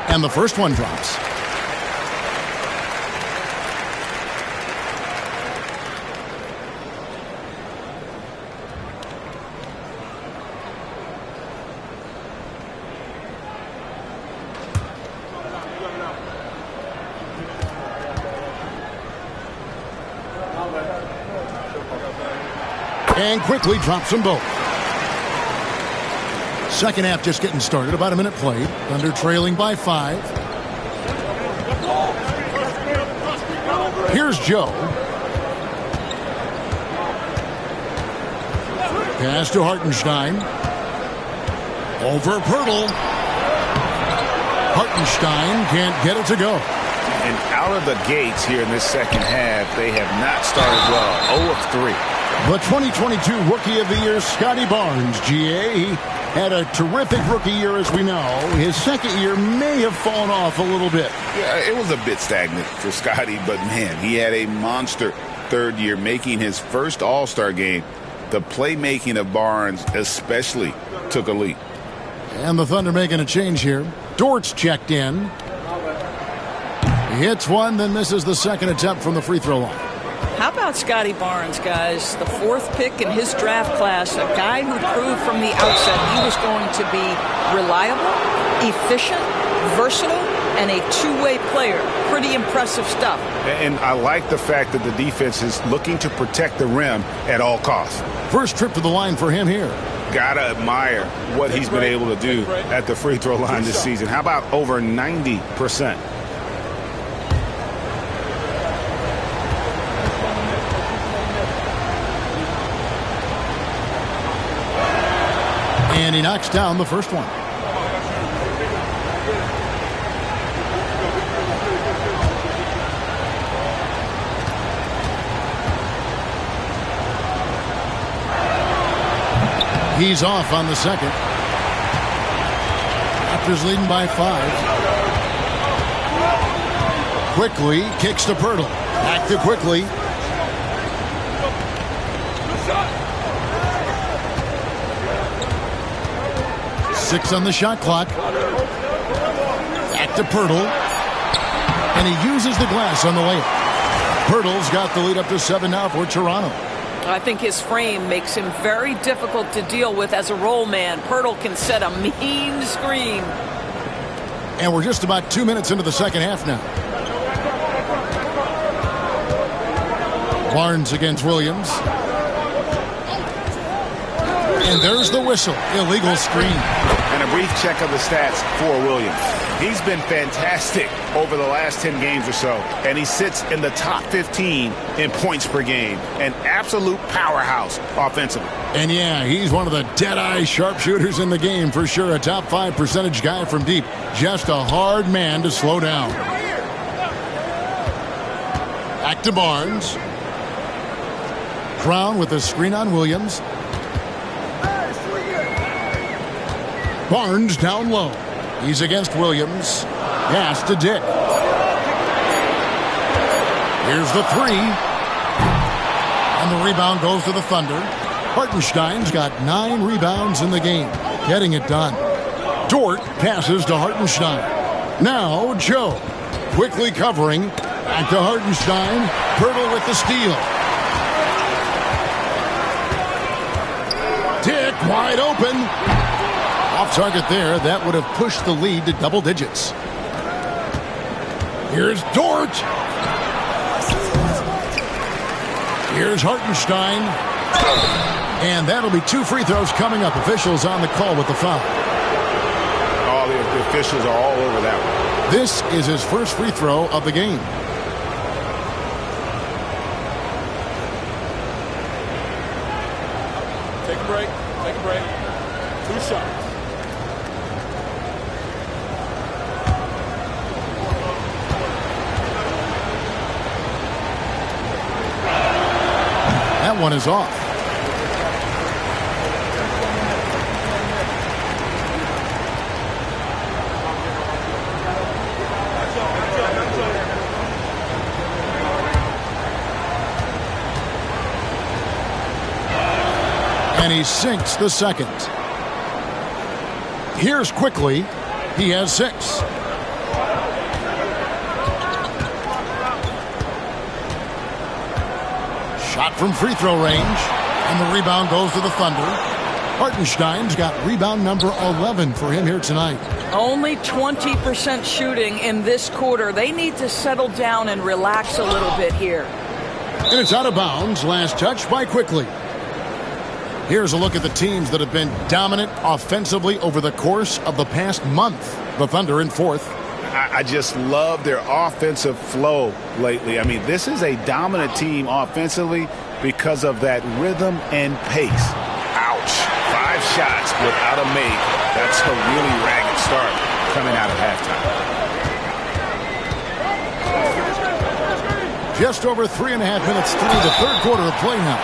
And the first one drops. And quickly drops them both. Second half just getting started. About a minute played. Thunder trailing by 5. Here's Joe. Pass to Hartenstein. Over Pirtle. Hartenstein can't get it to go. And out of the gates here in this second half, they have not started well. 0 of 3. The 2022 Rookie of the Year, Scotty Barnes, GA. He had a terrific rookie year, as we know. His second year may have fallen off a little bit. Yeah, it was a bit stagnant for Scotty, but man, he had a monster third year, making his first All-Star game. The playmaking of Barnes especially took a leap. And the Thunder making a change here. Dort's checked in. He hits one, then misses the second attempt from the free throw line. How about Scotty Barnes, guys? The 4th pick in his draft class, a guy who proved from the outset he was going to be reliable, efficient, versatile, and a two-way player. Pretty impressive stuff. And I like the fact that the defense is looking to protect the rim at all costs. First trip to the line for him here. Gotta admire what he's been able to do at the free throw line this season. How about over 90%? And he knocks down the first one. He's off on the second. Raptors leading by 5. Quickly kicks to Pirtle. Back to Quickly. Six on the shot clock. Back to Pirtle. And he uses the glass on the layup. Pirtle's got the lead up to 7 now for Toronto. I think his frame makes him very difficult to deal with as a roll man. Pirtle can set a mean screen. And we're just about 2 minutes into the second half now. Barnes against Williams. And there's the whistle. Illegal screen. And a brief check of the stats for Williams. He's been fantastic over the last 10 games or so, and he sits in the top 15 in points per game. An absolute powerhouse offensively. And yeah, he's one of the dead-eye sharpshooters in the game for sure. A top 5 percentage guy from deep. Just a hard man to slow down. Back to Barnes. Brown with a screen on Williams. Barnes down low. He's against Williams. Pass to Dick. Here's the 3. And the rebound goes to the Thunder. Hartenstein's got 9 rebounds in the game. Getting it done. Dort passes to Hartenstein. Now Joe. Quickly covering. Back to Hartenstein. Pirtle with the steal. Dick wide open. Off target there. That would have pushed the lead to double digits. Here's Dort. Here's Hartenstein. And that'll be 2 free throws coming up. Officials on the call with the foul. Oh, the officials are all over that one. This is his first free throw of the game. Take a break. Take a break. 2 shots. That one is off. And he sinks the second. Here's Quickly. He has 6. Shot from free throw range. And the rebound goes to the Thunder. Hartenstein's got rebound number 11 for him here tonight. Only 20% shooting in this quarter. They need to settle down and relax a little bit here. And it's out of bounds. Last touch by Quickly. Here's a look at the teams that have been dominant offensively over the course of the past month. The Thunder in fourth. I just love their offensive flow lately. I mean, this is a dominant team offensively because of that rhythm and pace. Ouch. 5 shots without a make. That's a really ragged start coming out of halftime. Just over 3.5 minutes through the third quarter of play now.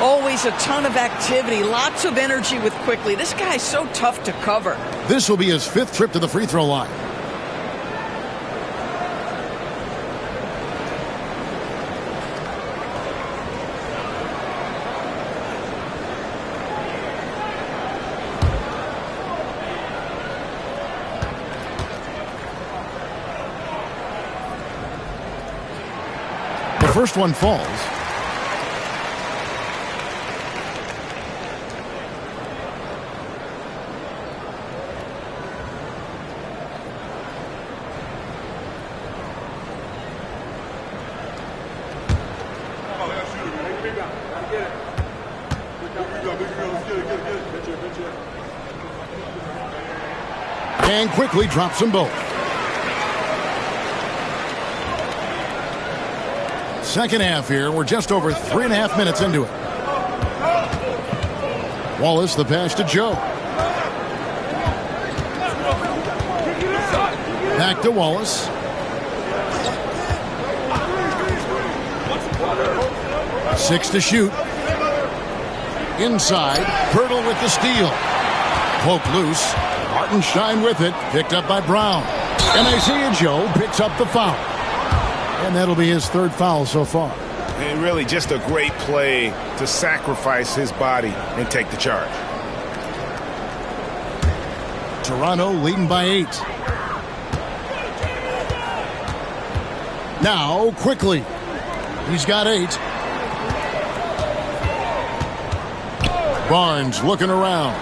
Always a ton of activity, lots of energy with Quickly. This guy's so tough to cover. This will be his 5th trip to the free throw line. The first one falls. And Quickly drops them both. Second half here. We're just over 3.5 minutes into it. Wallace, the pass to Joe. Back to Wallace. Six to shoot. Inside. Pirtle with the steal. Poke loose. Hartenstein with it. Picked up by Brown. And Isaiah Joe picks up the foul. And that'll be his 3rd foul so far. And really just a great play to sacrifice his body and take the charge. Toronto leading by 8. Now Quickly. He's got 8. Barnes looking around.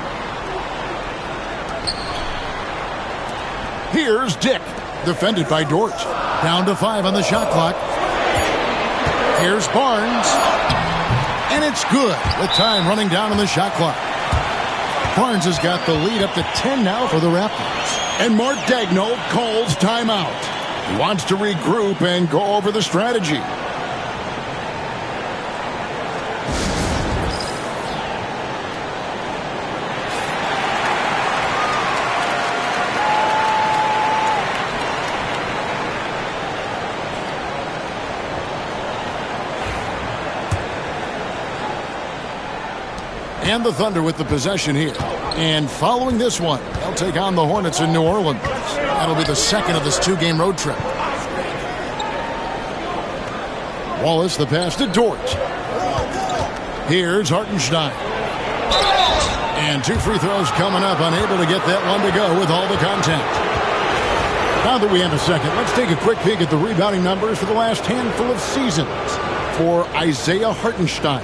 Here's Dick. Defended by Dort. Down to 5 on the shot clock. Here's Barnes. And it's good with time running down on the shot clock. Barnes has got the lead up to 10 now for the Raptors. And Mark Daigneault calls timeout. He wants to regroup and go over the strategy. And the Thunder with the possession here. And following this one, they'll take on the Hornets in New Orleans. That'll be the second of this 2-game road trip. Wallace, the pass to Dort. Here's Hartenstein. And 2 free throws coming up, unable to get that one to go with all the contact. Now that we have a second, let's take a quick peek at the rebounding numbers for the last handful of seasons for Isaiah Hartenstein.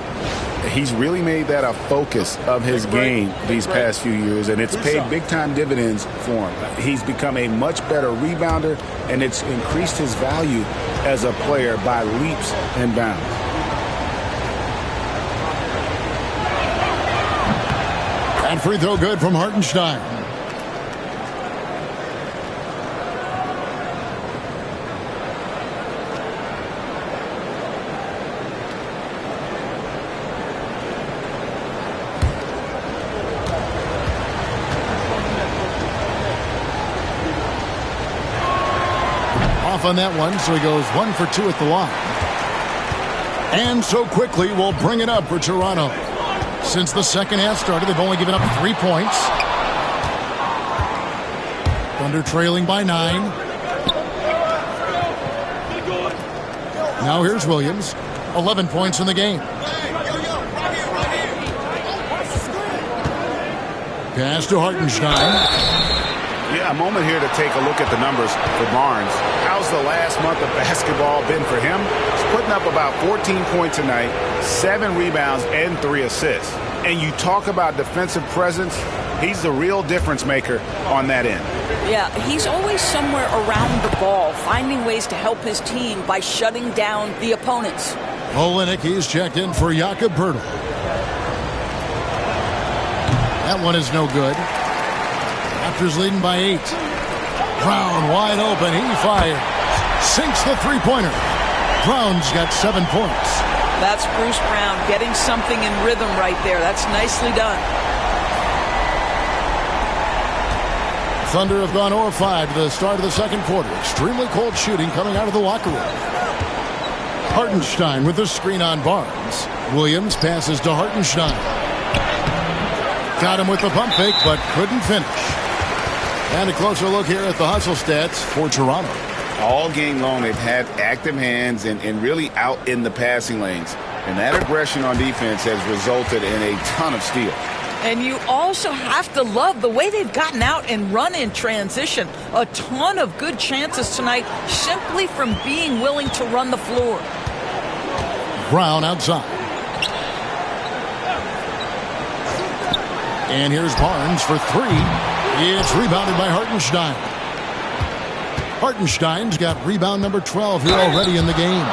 He's really made that a focus of his game these past few years, and it's paid big-time dividends for him. He's become a much better rebounder, and it's increased his value as a player by leaps and bounds. And free throw good from Hartenstein. On that one, so he goes 1 for 2 at the line. And so Quickly will bring it up for Toronto. Since the second half started, they've only given up 3 points. Thunder trailing by 9. Now here's Williams. 11 points in the game. Pass to Hartenstein. Yeah, a moment here to take a look at the numbers for Barnes. How's the last month of basketball been for him? He's putting up about 14 points a night, 7 rebounds, and 3 assists. And you talk about defensive presence, he's the real difference maker on that end. Yeah, he's always somewhere around the ball, finding ways to help his team by shutting down the opponents. Olenek, he's checked in for Jakob Poeltl. That one is no good. Raptors leading by 8. Brown wide open. He fires. Sinks the three-pointer. Brown's got 7 points. That's Bruce Brown getting something in rhythm right there. That's nicely done. Thunder have gone 0-5 to the start of the second quarter. Extremely cold shooting coming out of the locker room. Hartenstein with the screen on Barnes. Williams passes to Hartenstein. Got him with the pump fake, but couldn't finish. And a closer look here at the hustle stats for Toronto. All game long, they've had active hands and really out in the passing lanes. And that aggression on defense has resulted in a ton of steals. And you also have to love the way they've gotten out and run in transition. A ton of good chances tonight simply from being willing to run the floor. Brown outside. And here's Barnes for 3. It's rebounded by Hartenstein. Hartenstein's got rebound number 12 here already in the game.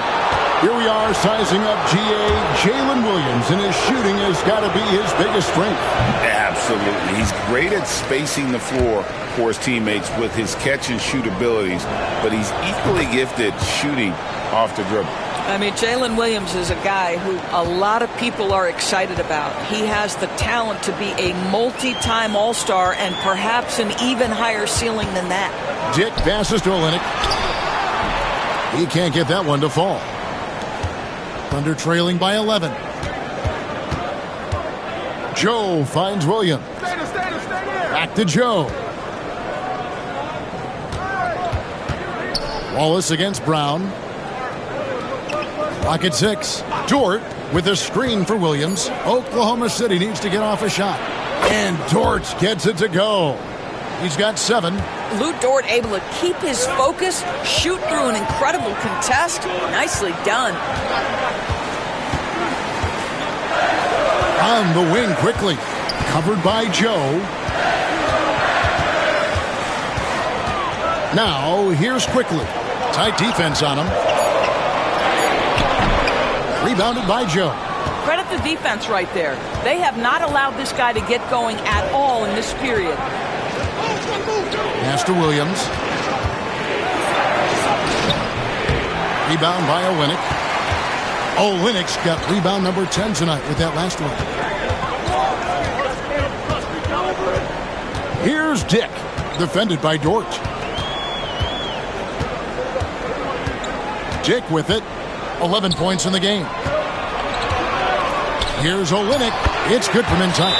Here we are sizing up Jalen Williams, and his shooting has got to be his biggest strength. Absolutely. He's great at spacing the floor for his teammates with his catch and shoot abilities, but he's equally gifted shooting off the dribble. I mean, Jalen Williams is a guy who a lot of people are excited about. He has the talent to be a multi-time All-Star and perhaps an even higher ceiling than that. Dick passes to Olenek. He can't get that one to fall. Thunder trailing by 11. Joe finds Williams. Back to Joe. Wallace against Brown. Pocket 6. Dort with a screen for Williams. Oklahoma City needs to get off a shot. And Dort gets it to go. He's got 7. Lou Dort able to keep his focus, shoot through an incredible contest. Nicely done. On the wing quickly. Covered by Joe. Now, here's Quickly. Tight defense on him. Rebounded by Joe. Credit the defense right there. They have not allowed this guy to get going at all in this period. Pass to Williams. Rebound by Olenek. Olenek's got rebound number 10 tonight with that last one. Here's Dick, defended by Dort. Dick with it. 11 points in the game. Here's Olenek. It's good from inside.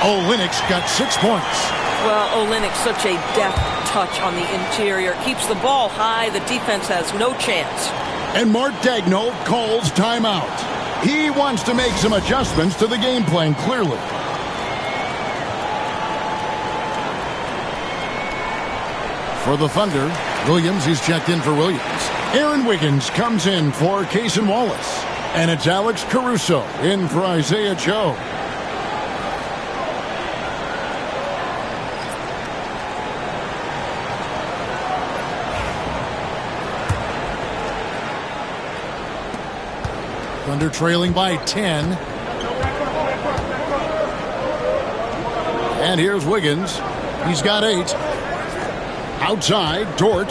Olenek's got 6 points. Well, Olenek, such a deft touch on the interior. Keeps the ball high. The defense has no chance. And Mark Daigneault calls timeout. He wants to make some adjustments to the game plan, clearly. For the Thunder, Williams, he's checked in for Williams. Aaron Wiggins comes in for Cason Wallace. And it's Alex Caruso in for Isaiah Joe. Thunder trailing by 10. And here's Wiggins. He's got 8. Outside, Dort.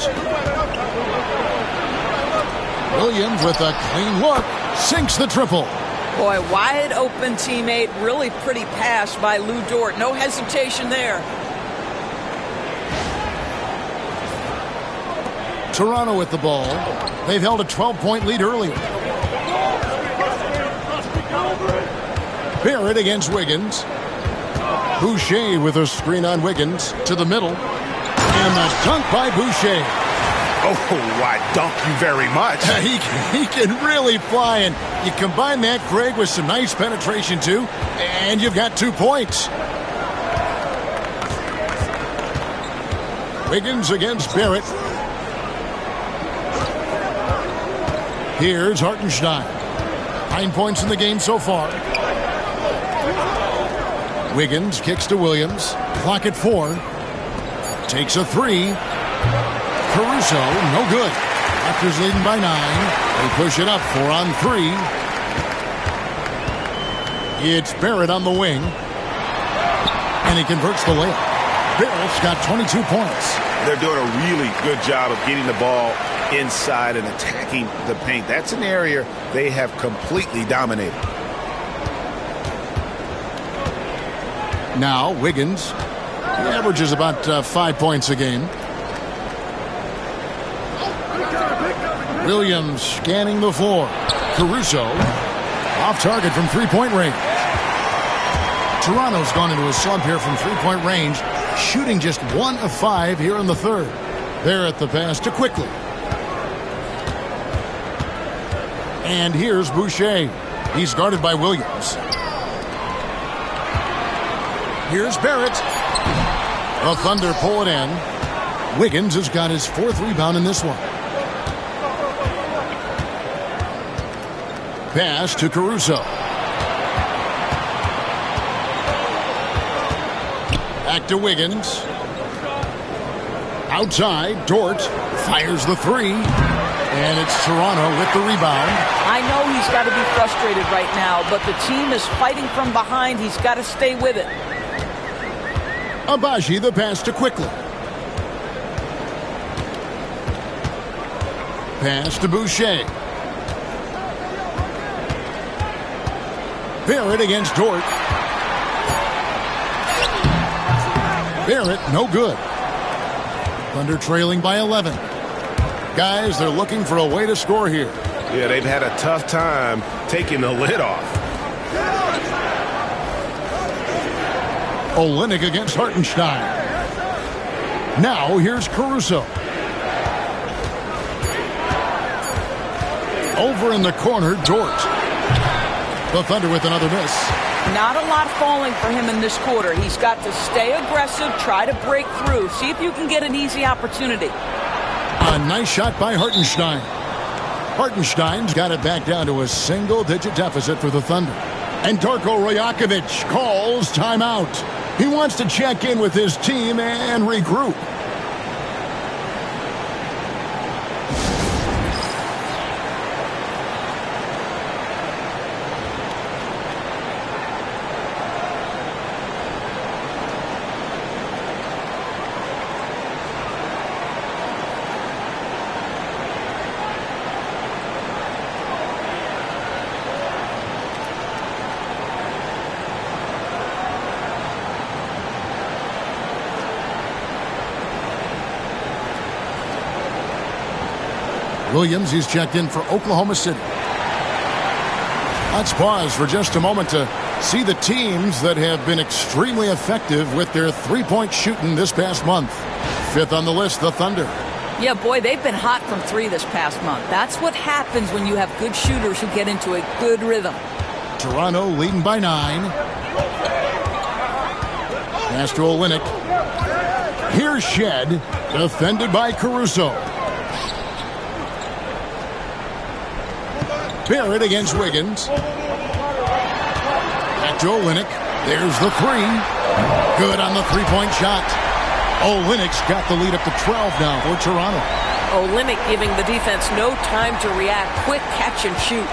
Williams with a clean look. Sinks the triple. Boy, wide open teammate. Really pretty pass by Lou Dort. No hesitation there. Toronto with the ball. They've held a 12-point lead earlier. Barrett against Wiggins. Boucher with a screen on Wiggins to the middle. And the dunk by Boucher. Oh, I dunk you very much. He can really fly, and you combine that, Greg, with some nice penetration, too, and you've got 2 points. Wiggins against Barrett. Here's Hartenstein. 9 points in the game so far. Wiggins kicks to Williams. Clock at 4. Takes a 3. Caruso, no good. Raptors leading by 9. They push it up 4 on 3. It's Barrett on the wing. And he converts the layup. Barrett's got 22 points. They're doing a really good job of getting the ball inside and attacking the paint. That's an area they have completely dominated. Now Wiggins. He averages about 5 points a game. Williams scanning the floor. Caruso off target from three-point range. Toronto's gone into a slump here from three-point range, shooting just 1 of 5 here in the third. They're at the pass to Quickly. And here's Boucher. He's guarded by Williams. Here's Barrett. The Thunder pull it in. Wiggins has got his 4th rebound in this one. Pass to Caruso. Back to Wiggins. Outside, Dort fires the 3. And it's Toronto with the rebound. I know he's got to be frustrated right now, but the team is fighting from behind. He's got to stay with it. Abaji the pass to Quickly. Pass to Boucher. Barrett against Dort. Barrett, no good. Thunder trailing by 11. Guys, they're looking for a way to score here. Yeah, they've had a tough time taking the lid off. Olynyk against Hartenstein. Now here's Caruso. Over in the corner, Dort. The Thunder with another miss. Not a lot falling for him in this quarter. He's got to stay aggressive, try to break through, see if you can get an easy opportunity. A nice shot by Hartenstein. Hartenstein's got it back down to a single-digit deficit for the Thunder. And Darko Rajakovic calls timeout. He wants to check in with his team and regroup. Williams, he's checked in for Oklahoma City. Let's pause for just a moment to see the teams that have been extremely effective with their three-point shooting this past month. 5th on the list, the Thunder. Yeah, boy, they've been hot from 3 this past month. That's what happens when you have good shooters who get into a good rhythm. Toronto leading by 9. Pass to Olynyk. Here's Shed, defended by Caruso. Barrett against Wiggins. Back to Olynyk. There's the 3. Good on the three-point shot. Olynyk's got the lead up to 12 now for Toronto. Olynyk giving the defense no time to react. Quick catch and shoot.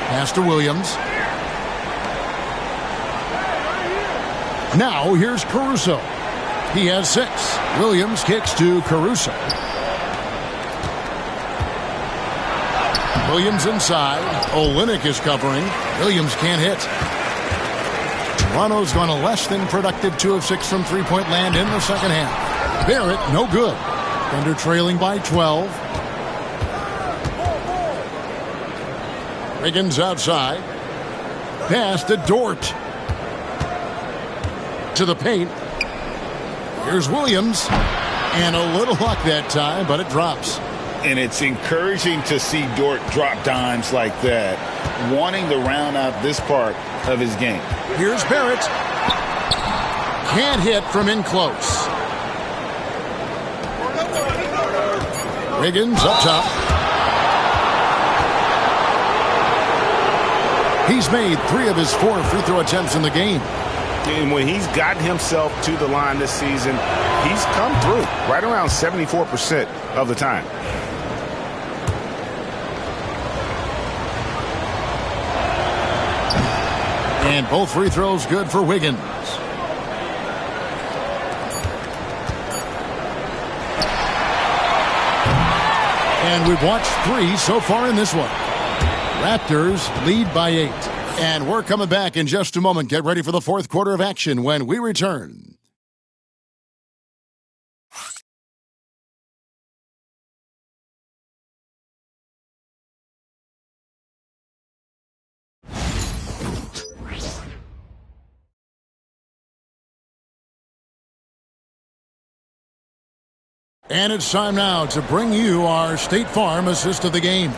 Pass to Williams. Now here's Caruso. He has 6. Williams kicks to Caruso. Williams inside. Olynyk is covering. Williams can't hit. Toronto's gone a less than productive 2 of 6 from three-point land in the second half. Barrett, no good. Thunder trailing by 12. Wiggins outside. Pass to Dort. To the paint. Here's Williams. And a little luck that time, but it drops. And it's encouraging to see Dort drop dimes like that, wanting to round out this part of his game. Here's Barrett. Can't hit from in close. Wiggins up top. He's made 3 of his 4 free throw attempts in the game. And when he's gotten himself to the line this season, he's come through right around 74% of the time. And both free throws good for Wiggins. And we've watched 3 so far in this one. Raptors lead by 8. And we're coming back in just a moment. Get ready for the fourth quarter of action when we return. And it's time now to bring you our State Farm assist of the game.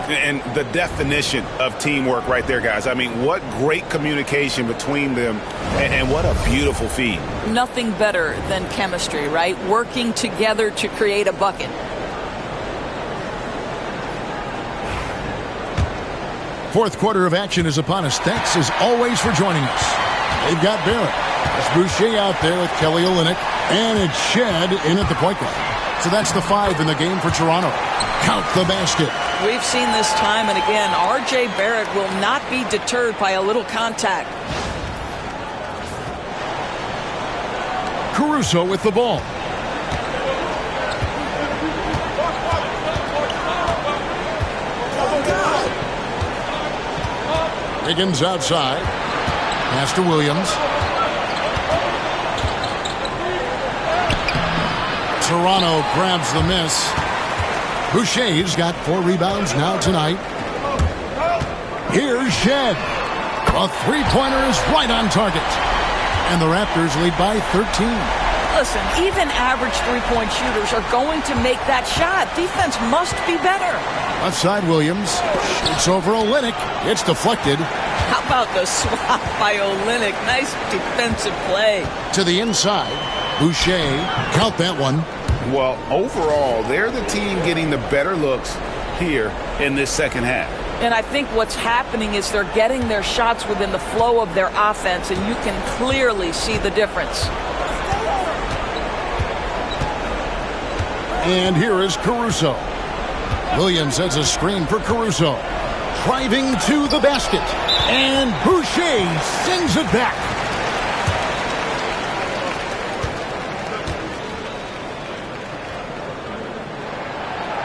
And the definition of teamwork right there, guys. I mean, what great communication between them, and what a beautiful feed. Nothing better than chemistry, right? Working together to create a bucket. Fourth quarter of action is upon us. Thanks as always for joining us. They've got Barrett. It's Boucher out there with Kelly Olynyk. And it's Shed in at the point guard. So that's the 5 in the game for Toronto. Count the basket. We've seen this time and again. R.J. Barrett will not be deterred by a little contact. Caruso with the ball. Wiggins outside. Pass to Williams. Toronto grabs the miss. Boucher's got 4 rebounds now tonight. Here's Shed. A three-pointer is right on target. And the Raptors lead by 13. Listen, even average three-point shooters are going to make that shot. Defense must be better. Left side, Williams. Shoots over Olynyk. It's deflected. How about the swap by Olynyk? Nice defensive play. To the inside. Boucher. Count that one. Well, overall, they're the team getting the better looks here in this second half. And I think what's happening is they're getting their shots within the flow of their offense, and you can clearly see the difference. And here is Caruso. Williams sets a screen for Caruso. Driving to the basket. And Boucher sends it back.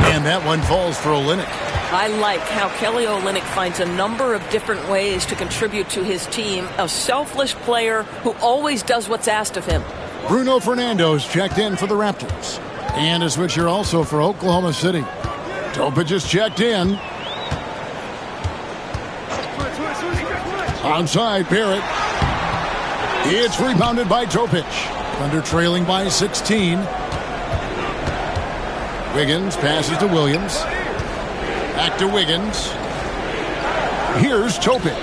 And that one falls for Olynyk. I like how Kelly Olynyk finds a number of different ways to contribute to his team. A selfless player who always does what's asked of him. Bruno Fernando's checked in for the Raptors. And a switcher also for Oklahoma City. Topic is checked in. Onside, Barrett. It's rebounded by Topic. Thunder trailing by 16. Wiggins passes to Williams. Back to Wiggins. Here's Topic.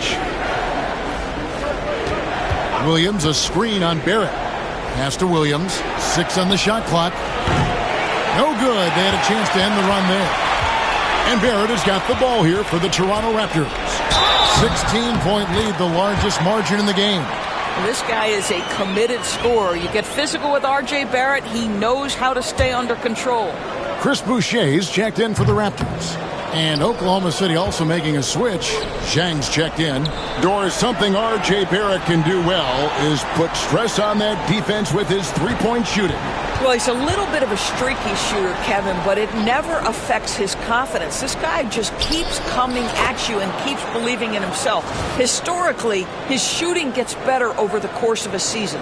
Williams, a screen on Barrett. Pass to Williams. 6 on the shot clock. No good. They had a chance to end the run there. And Barrett has got the ball here for the Toronto Raptors. 16-point lead, the largest margin in the game. This guy is a committed scorer. You get physical with R.J. Barrett. He knows how to stay under control. Chris Boucher's checked in for the Raptors. And Oklahoma City also making a switch. Zhang's checked in. Doris, something R.J. Barrett can do well is put stress on that defense with his three-point shooting. Well, he's a little bit of a streaky shooter, Kevin, but it never affects his confidence. This guy just keeps coming at you and keeps believing in himself. Historically, his shooting gets better over the course of a season.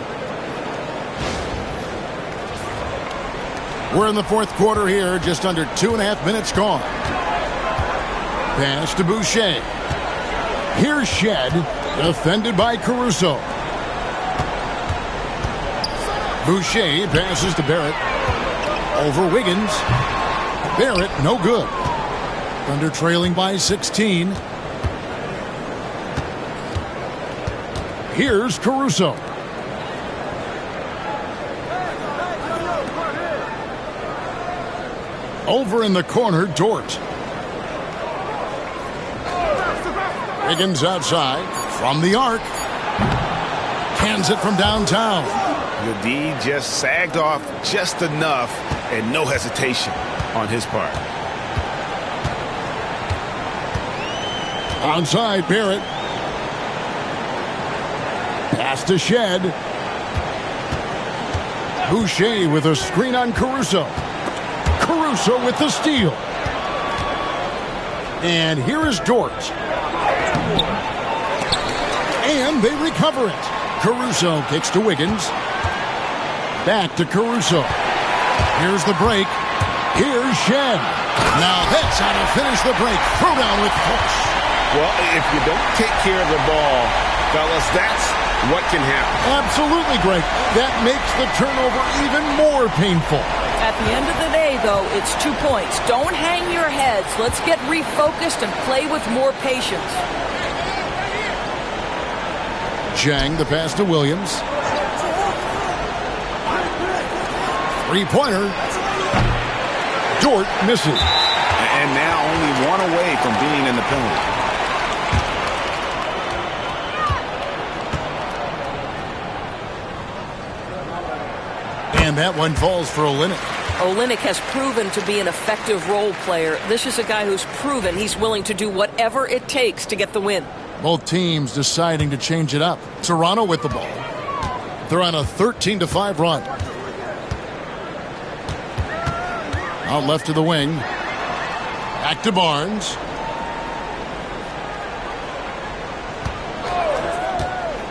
We're in the fourth quarter here, just under 2.5 minutes gone. Pass to Boucher. Here's Shed, defended by Caruso. Boucher passes to Barrett. Over Wiggins. Barrett, no good. Thunder trailing by 16. Here's Caruso. Over in the corner, Dort. Wiggins outside from the arc. Cans it from downtown. The D just sagged off just enough and no hesitation on his part. Outside, Barrett. Pass to Shed. Boucher with a screen on Caruso. Caruso with the steal. And here is Dort. And they recover it. Caruso kicks to Wiggins. Back to Caruso. Here's the break. Here's Shed. Now that's how to finish the break. Throw down with force. Well, if you don't take care of the ball, fellas, that's what can happen. Absolutely, Greg. That makes the turnover even more painful. At the end of the day, though, it's 2 points. Don't hang your heads. Let's get refocused and play with more patience. Chang, the pass to Williams. Three-pointer. Dort misses. And now only one away from being in the penalty. And that one falls for Olynyk. Olynyk has proven to be an effective role player. This is a guy who's proven he's willing to do whatever it takes to get the win. Both teams deciding to change it up. Toronto with the ball. They're on a 13-5 run. Out left to the wing. Back to Barnes.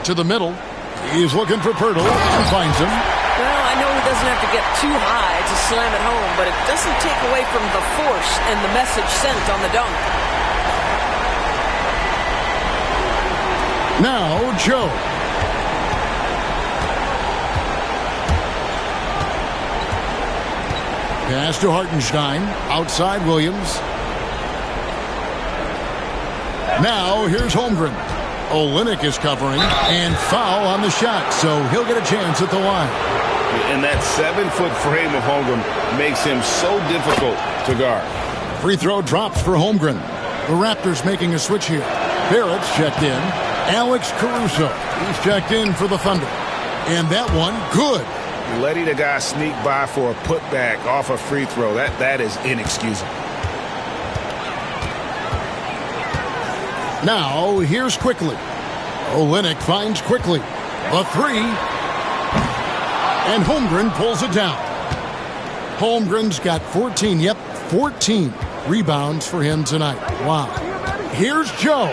To the middle. He's looking for Pirtle and finds him. Well, I know he doesn't have to get too high to slam it home, but it doesn't take away from the force and the message sent on the dunk. Now, Joe. Pass to Hartenstein. Outside Williams. Now, here's Holmgren. Olynyk is covering, and foul on the shot, so he'll get a chance at the line. And that 7-foot frame of Holmgren makes him so difficult to guard. Free throw drops for Holmgren. The Raptors making a switch here. Barrett's checked in. Alex Caruso, he's checked in for the Thunder. And that one, good. Letting a guy sneak by for a putback off a free throw, that is inexcusable. Now, here's Quickly. Olynyk finds Quickly. A three. And Holmgren pulls it down. Holmgren's got 14, 14 rebounds for him tonight. Wow. Here's Joe.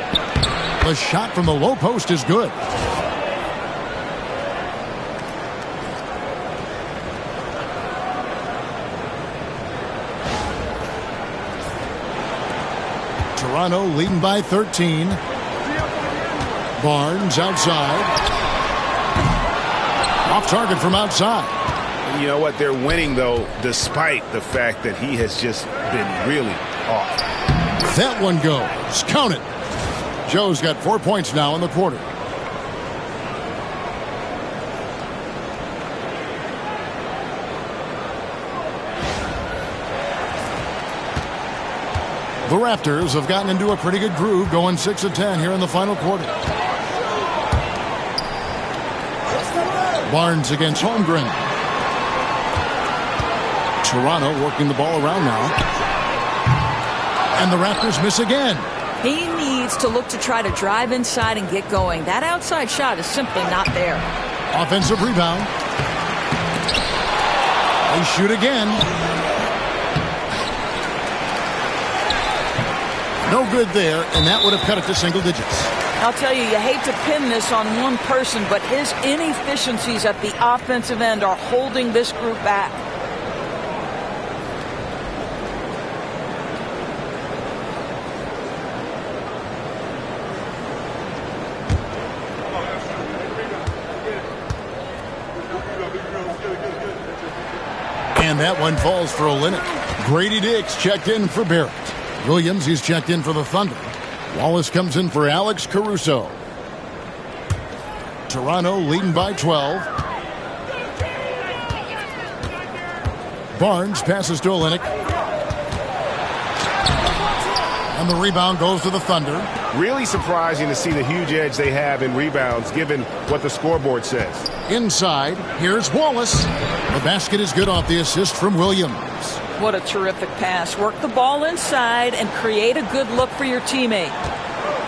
The shot from the low post is good. Toronto leading by 13. Barnes outside. Off target from outside. You know what? They're winning, though, despite the fact that he has just been really off. That one goes. Count it. Joe's got 4 points now in the quarter. The Raptors have gotten into a pretty good groove, going 6 of 10 here in the final quarter. Barnes against Holmgren. Toronto working the ball around now. And the Raptors miss again. He needs to look to try to drive inside and get going. That outside shot is simply not there. Offensive rebound. They shoot again. No good there, and that would have cut it to single digits. I'll tell you, you hate to pin this on one person, but his inefficiencies at the offensive end are holding this group back. And that one falls for Olynyk. Grady Dix checked in for Barrett. Williams, he's checked in for the Thunder. Wallace comes in for Alex Caruso. Toronto leading by 12. Barnes passes to Olynyk. And the rebound goes to the Thunder. Really surprising to see the huge edge they have in rebounds given what the scoreboard says. Inside, here's Wallace. The basket is good off the assist from Williams. What a terrific pass. Work the ball inside and create a good look for your teammate.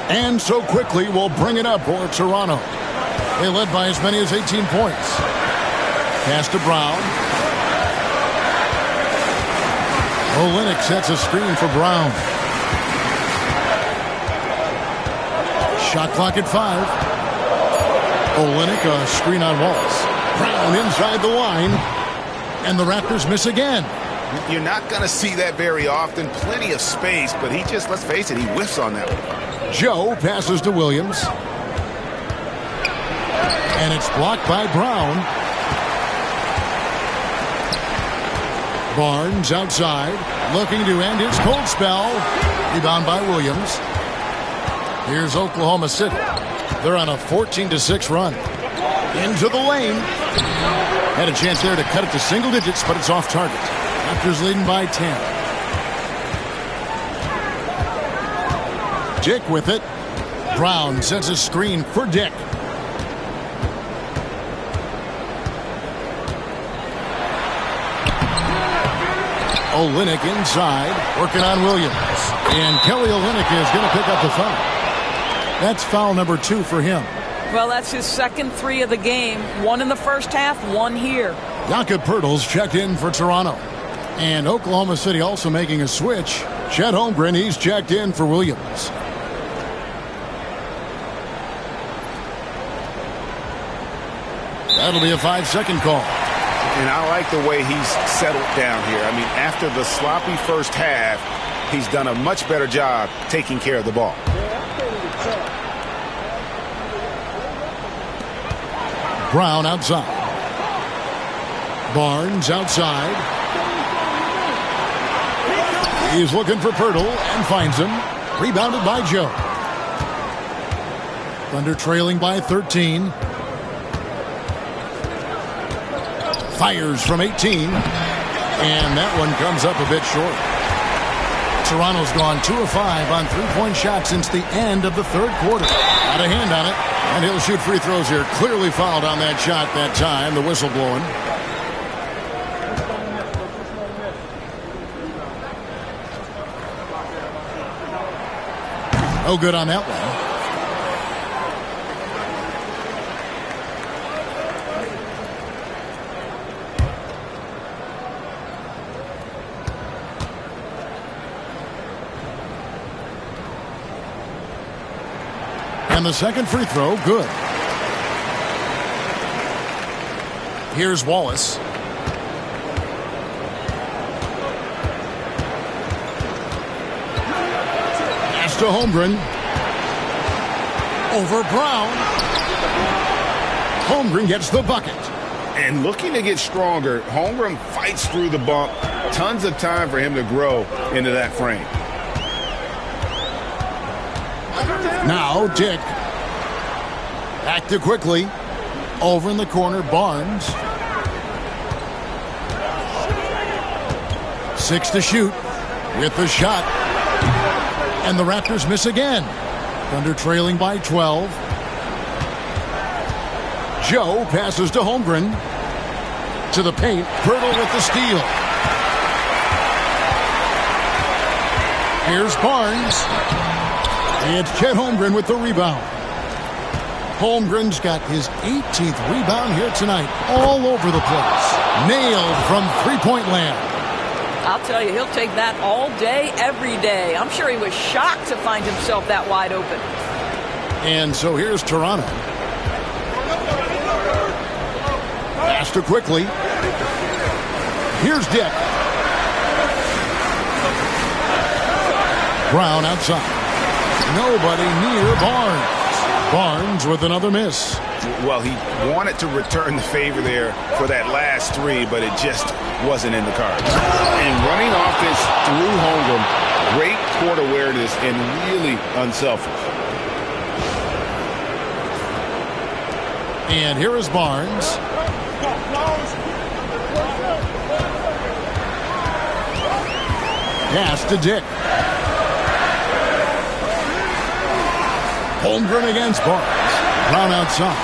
And so quickly we'll bring it up for Toronto. They led by as many as 18 points. Pass to Brown. Olynyk sets a screen for Brown. Shot clock at 5. Olynyk, a screen on Wallace. Brown inside the line. And the Raptors miss again. You're not going to see that very often. Plenty of space, but he just, let's face it, he whiffs on that one. Joe passes to Williams. And it's blocked by Brown. Barnes outside, looking to end his cold spell. Rebound by Williams. Here's Oklahoma City. They're on a 14-6 run. Into the lane. Had a chance there to cut it to single digits, but it's off target. Raptors leading by 10. Dick with it. Brown sets a screen for Dick. Olynyk inside, working on Williams. And Kelly Olynyk is going to pick up the foul. That's foul number 2 for him. Well, that's his second 3 of the game. 1 in the first half, 1 here. Jakob Poeltl's checked in for Toronto. And Oklahoma City also making a switch. Chet Holmgren, he's checked in for Williams. That'll be a 5-second call. And I like the way he's settled down here. I mean, after the sloppy first half, he's done a much better job taking care of the ball. Brown outside. Barnes outside. He's looking for Poeltl and finds him. Rebounded by Joe. Thunder trailing by 13. Fires from 18. And that one comes up a bit short. Toronto's gone 2 of 5 on three-point shots since the end of the third quarter. Got a hand on it. And he'll shoot free throws here. Clearly fouled on that shot that time. The whistle blowing. No good on that one. And the second free throw, good. Here's Wallace. Pass to Holmgren. Over Brown. Holmgren gets the bucket. And looking to get stronger, Holmgren fights through the bump. Tons of time for him to grow into that frame. Now Dick. Back to quickly. Over in the corner, Barnes. 6 to shoot with the shot. And the Raptors miss again. Thunder trailing by 12. Joe passes to Holmgren. To the paint. Poeltl with the steal. Here's Barnes. It's Chet Holmgren with the rebound. Holmgren's got his 18th rebound here tonight. All over the place. Nailed from three-point land. I'll tell you, he'll take that all day, every day. I'm sure he was shocked to find himself that wide open. And so here's Toronto. Pass to quickly. Here's Dick. Brown outside. Nobody near Barnes. Barnes with another miss. Well, he wanted to return the favor there for that last 3, but it just wasn't in the cards. And running offense through Holmgren, great court awareness and really unselfish. And here is Barnes. Pass to Dick. Holmgren against Barnes. Brown outside.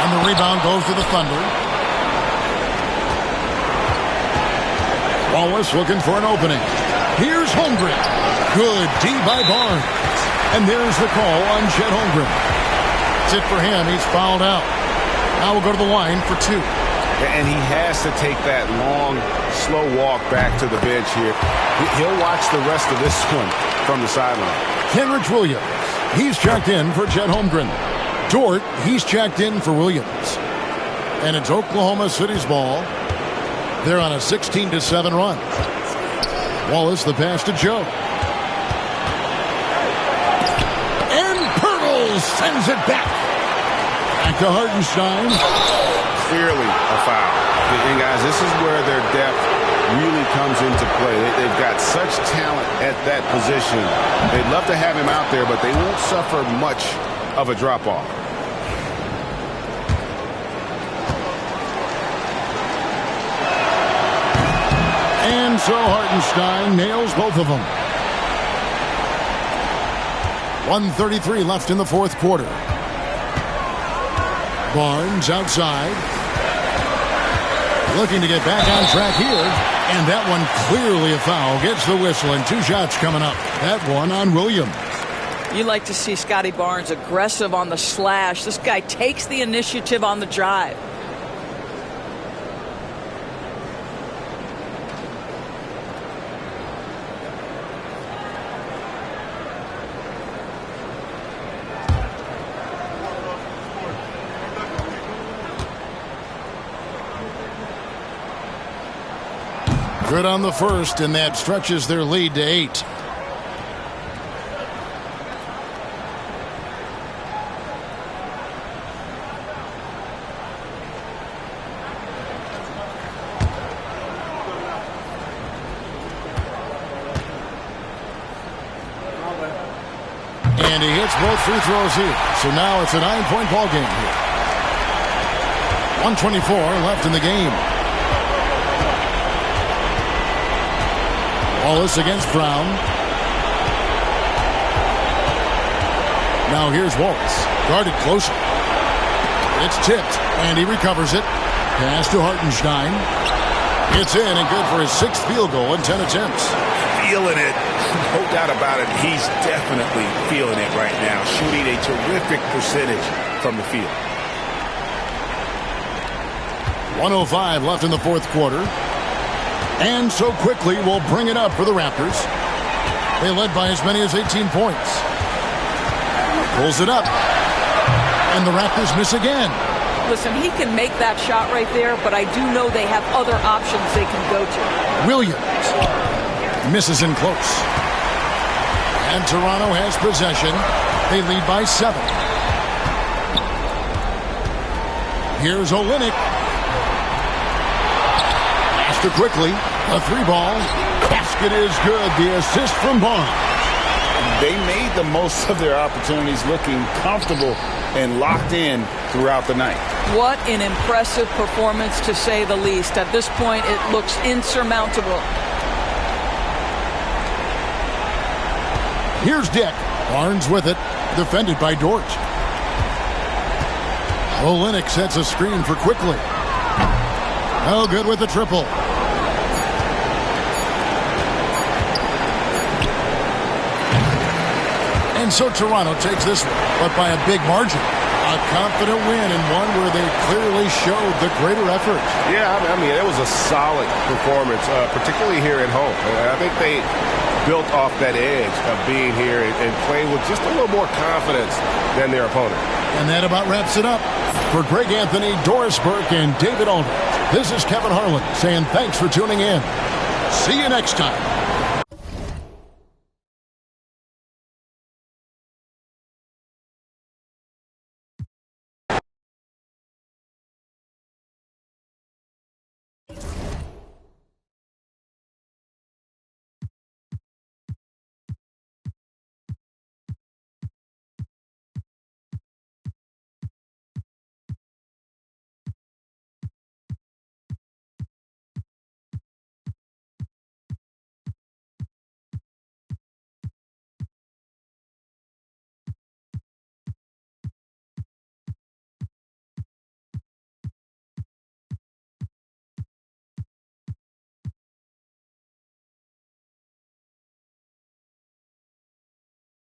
And the rebound goes to the Thunder. Wallace looking for an opening. Here's Holmgren. Good D by Barnes. And there's the call on Chet Holmgren. That's it for him. He's fouled out. Now we'll go to the line for 2. And he has to take that long, slow walk back to the bench here. He'll watch the rest of this one from the sideline. Kenrich Williams. He's checked in for Chet Holmgren. Dort, he's checked in for Williams. And it's Oklahoma City's ball. They're on a 16-7 run. Wallace, the pass to Joe. And Pirtle sends it back. Back to Hartenstein. Clearly a foul. And guys, this is where their depth really comes into play. They've got such talent at that position. They'd love to have him out there, but they won't suffer much of a drop-off. And so Hartenstein nails both of them. 1:33 left in the fourth quarter. Barnes outside. Looking to get back on track here. And that one clearly a foul. Gets the whistle and 2 shots coming up. That one on Williams. You like to see Scotty Barnes aggressive on the slash. This guy takes the initiative on the drive. Good on the first, and that stretches their lead to 8. And he hits both free throws here. So now it's a 9-point ball game here. 1:24 left in the game. Wallace against Brown. Now here's Wallace. Guarded closer. It's tipped, and he recovers it. Pass to Hartenstein. It's in and good for his 6th field goal in 10 attempts. Feeling it. No doubt about it. He's definitely feeling it right now. Shooting a terrific percentage from the field. 1:05 left in the fourth quarter. And so quickly we'll bring it up for the Raptors. They led by as many as 18 points. Pulls it up. And the Raptors miss again. Listen, he can make that shot right there, but I do know they have other options they can go to. Williams misses in close. And Toronto has possession. They lead by 7. Here's Olynyk. Faster quickly. A 3-ball. Basket is good. The assist from Barnes. They made the most of their opportunities, looking comfortable and locked in throughout the night. What an impressive performance, to say the least. At this point, it looks insurmountable. Here's Dick. Barnes with it. Defended by Dort. Olynyk sets a screen for Quickly. Oh, good with the triple. And so Toronto takes this one, but by a big margin. A confident win, and one where they clearly showed the greater effort. Yeah, I mean, it was a solid performance, particularly here at home. I think they built off that edge of being here and playing with just a little more confidence than their opponent. And that about wraps it up. For Greg Anthony, Doris Burke, and David Aldridge, this is Kevin Harlan saying thanks for tuning in. See you next time.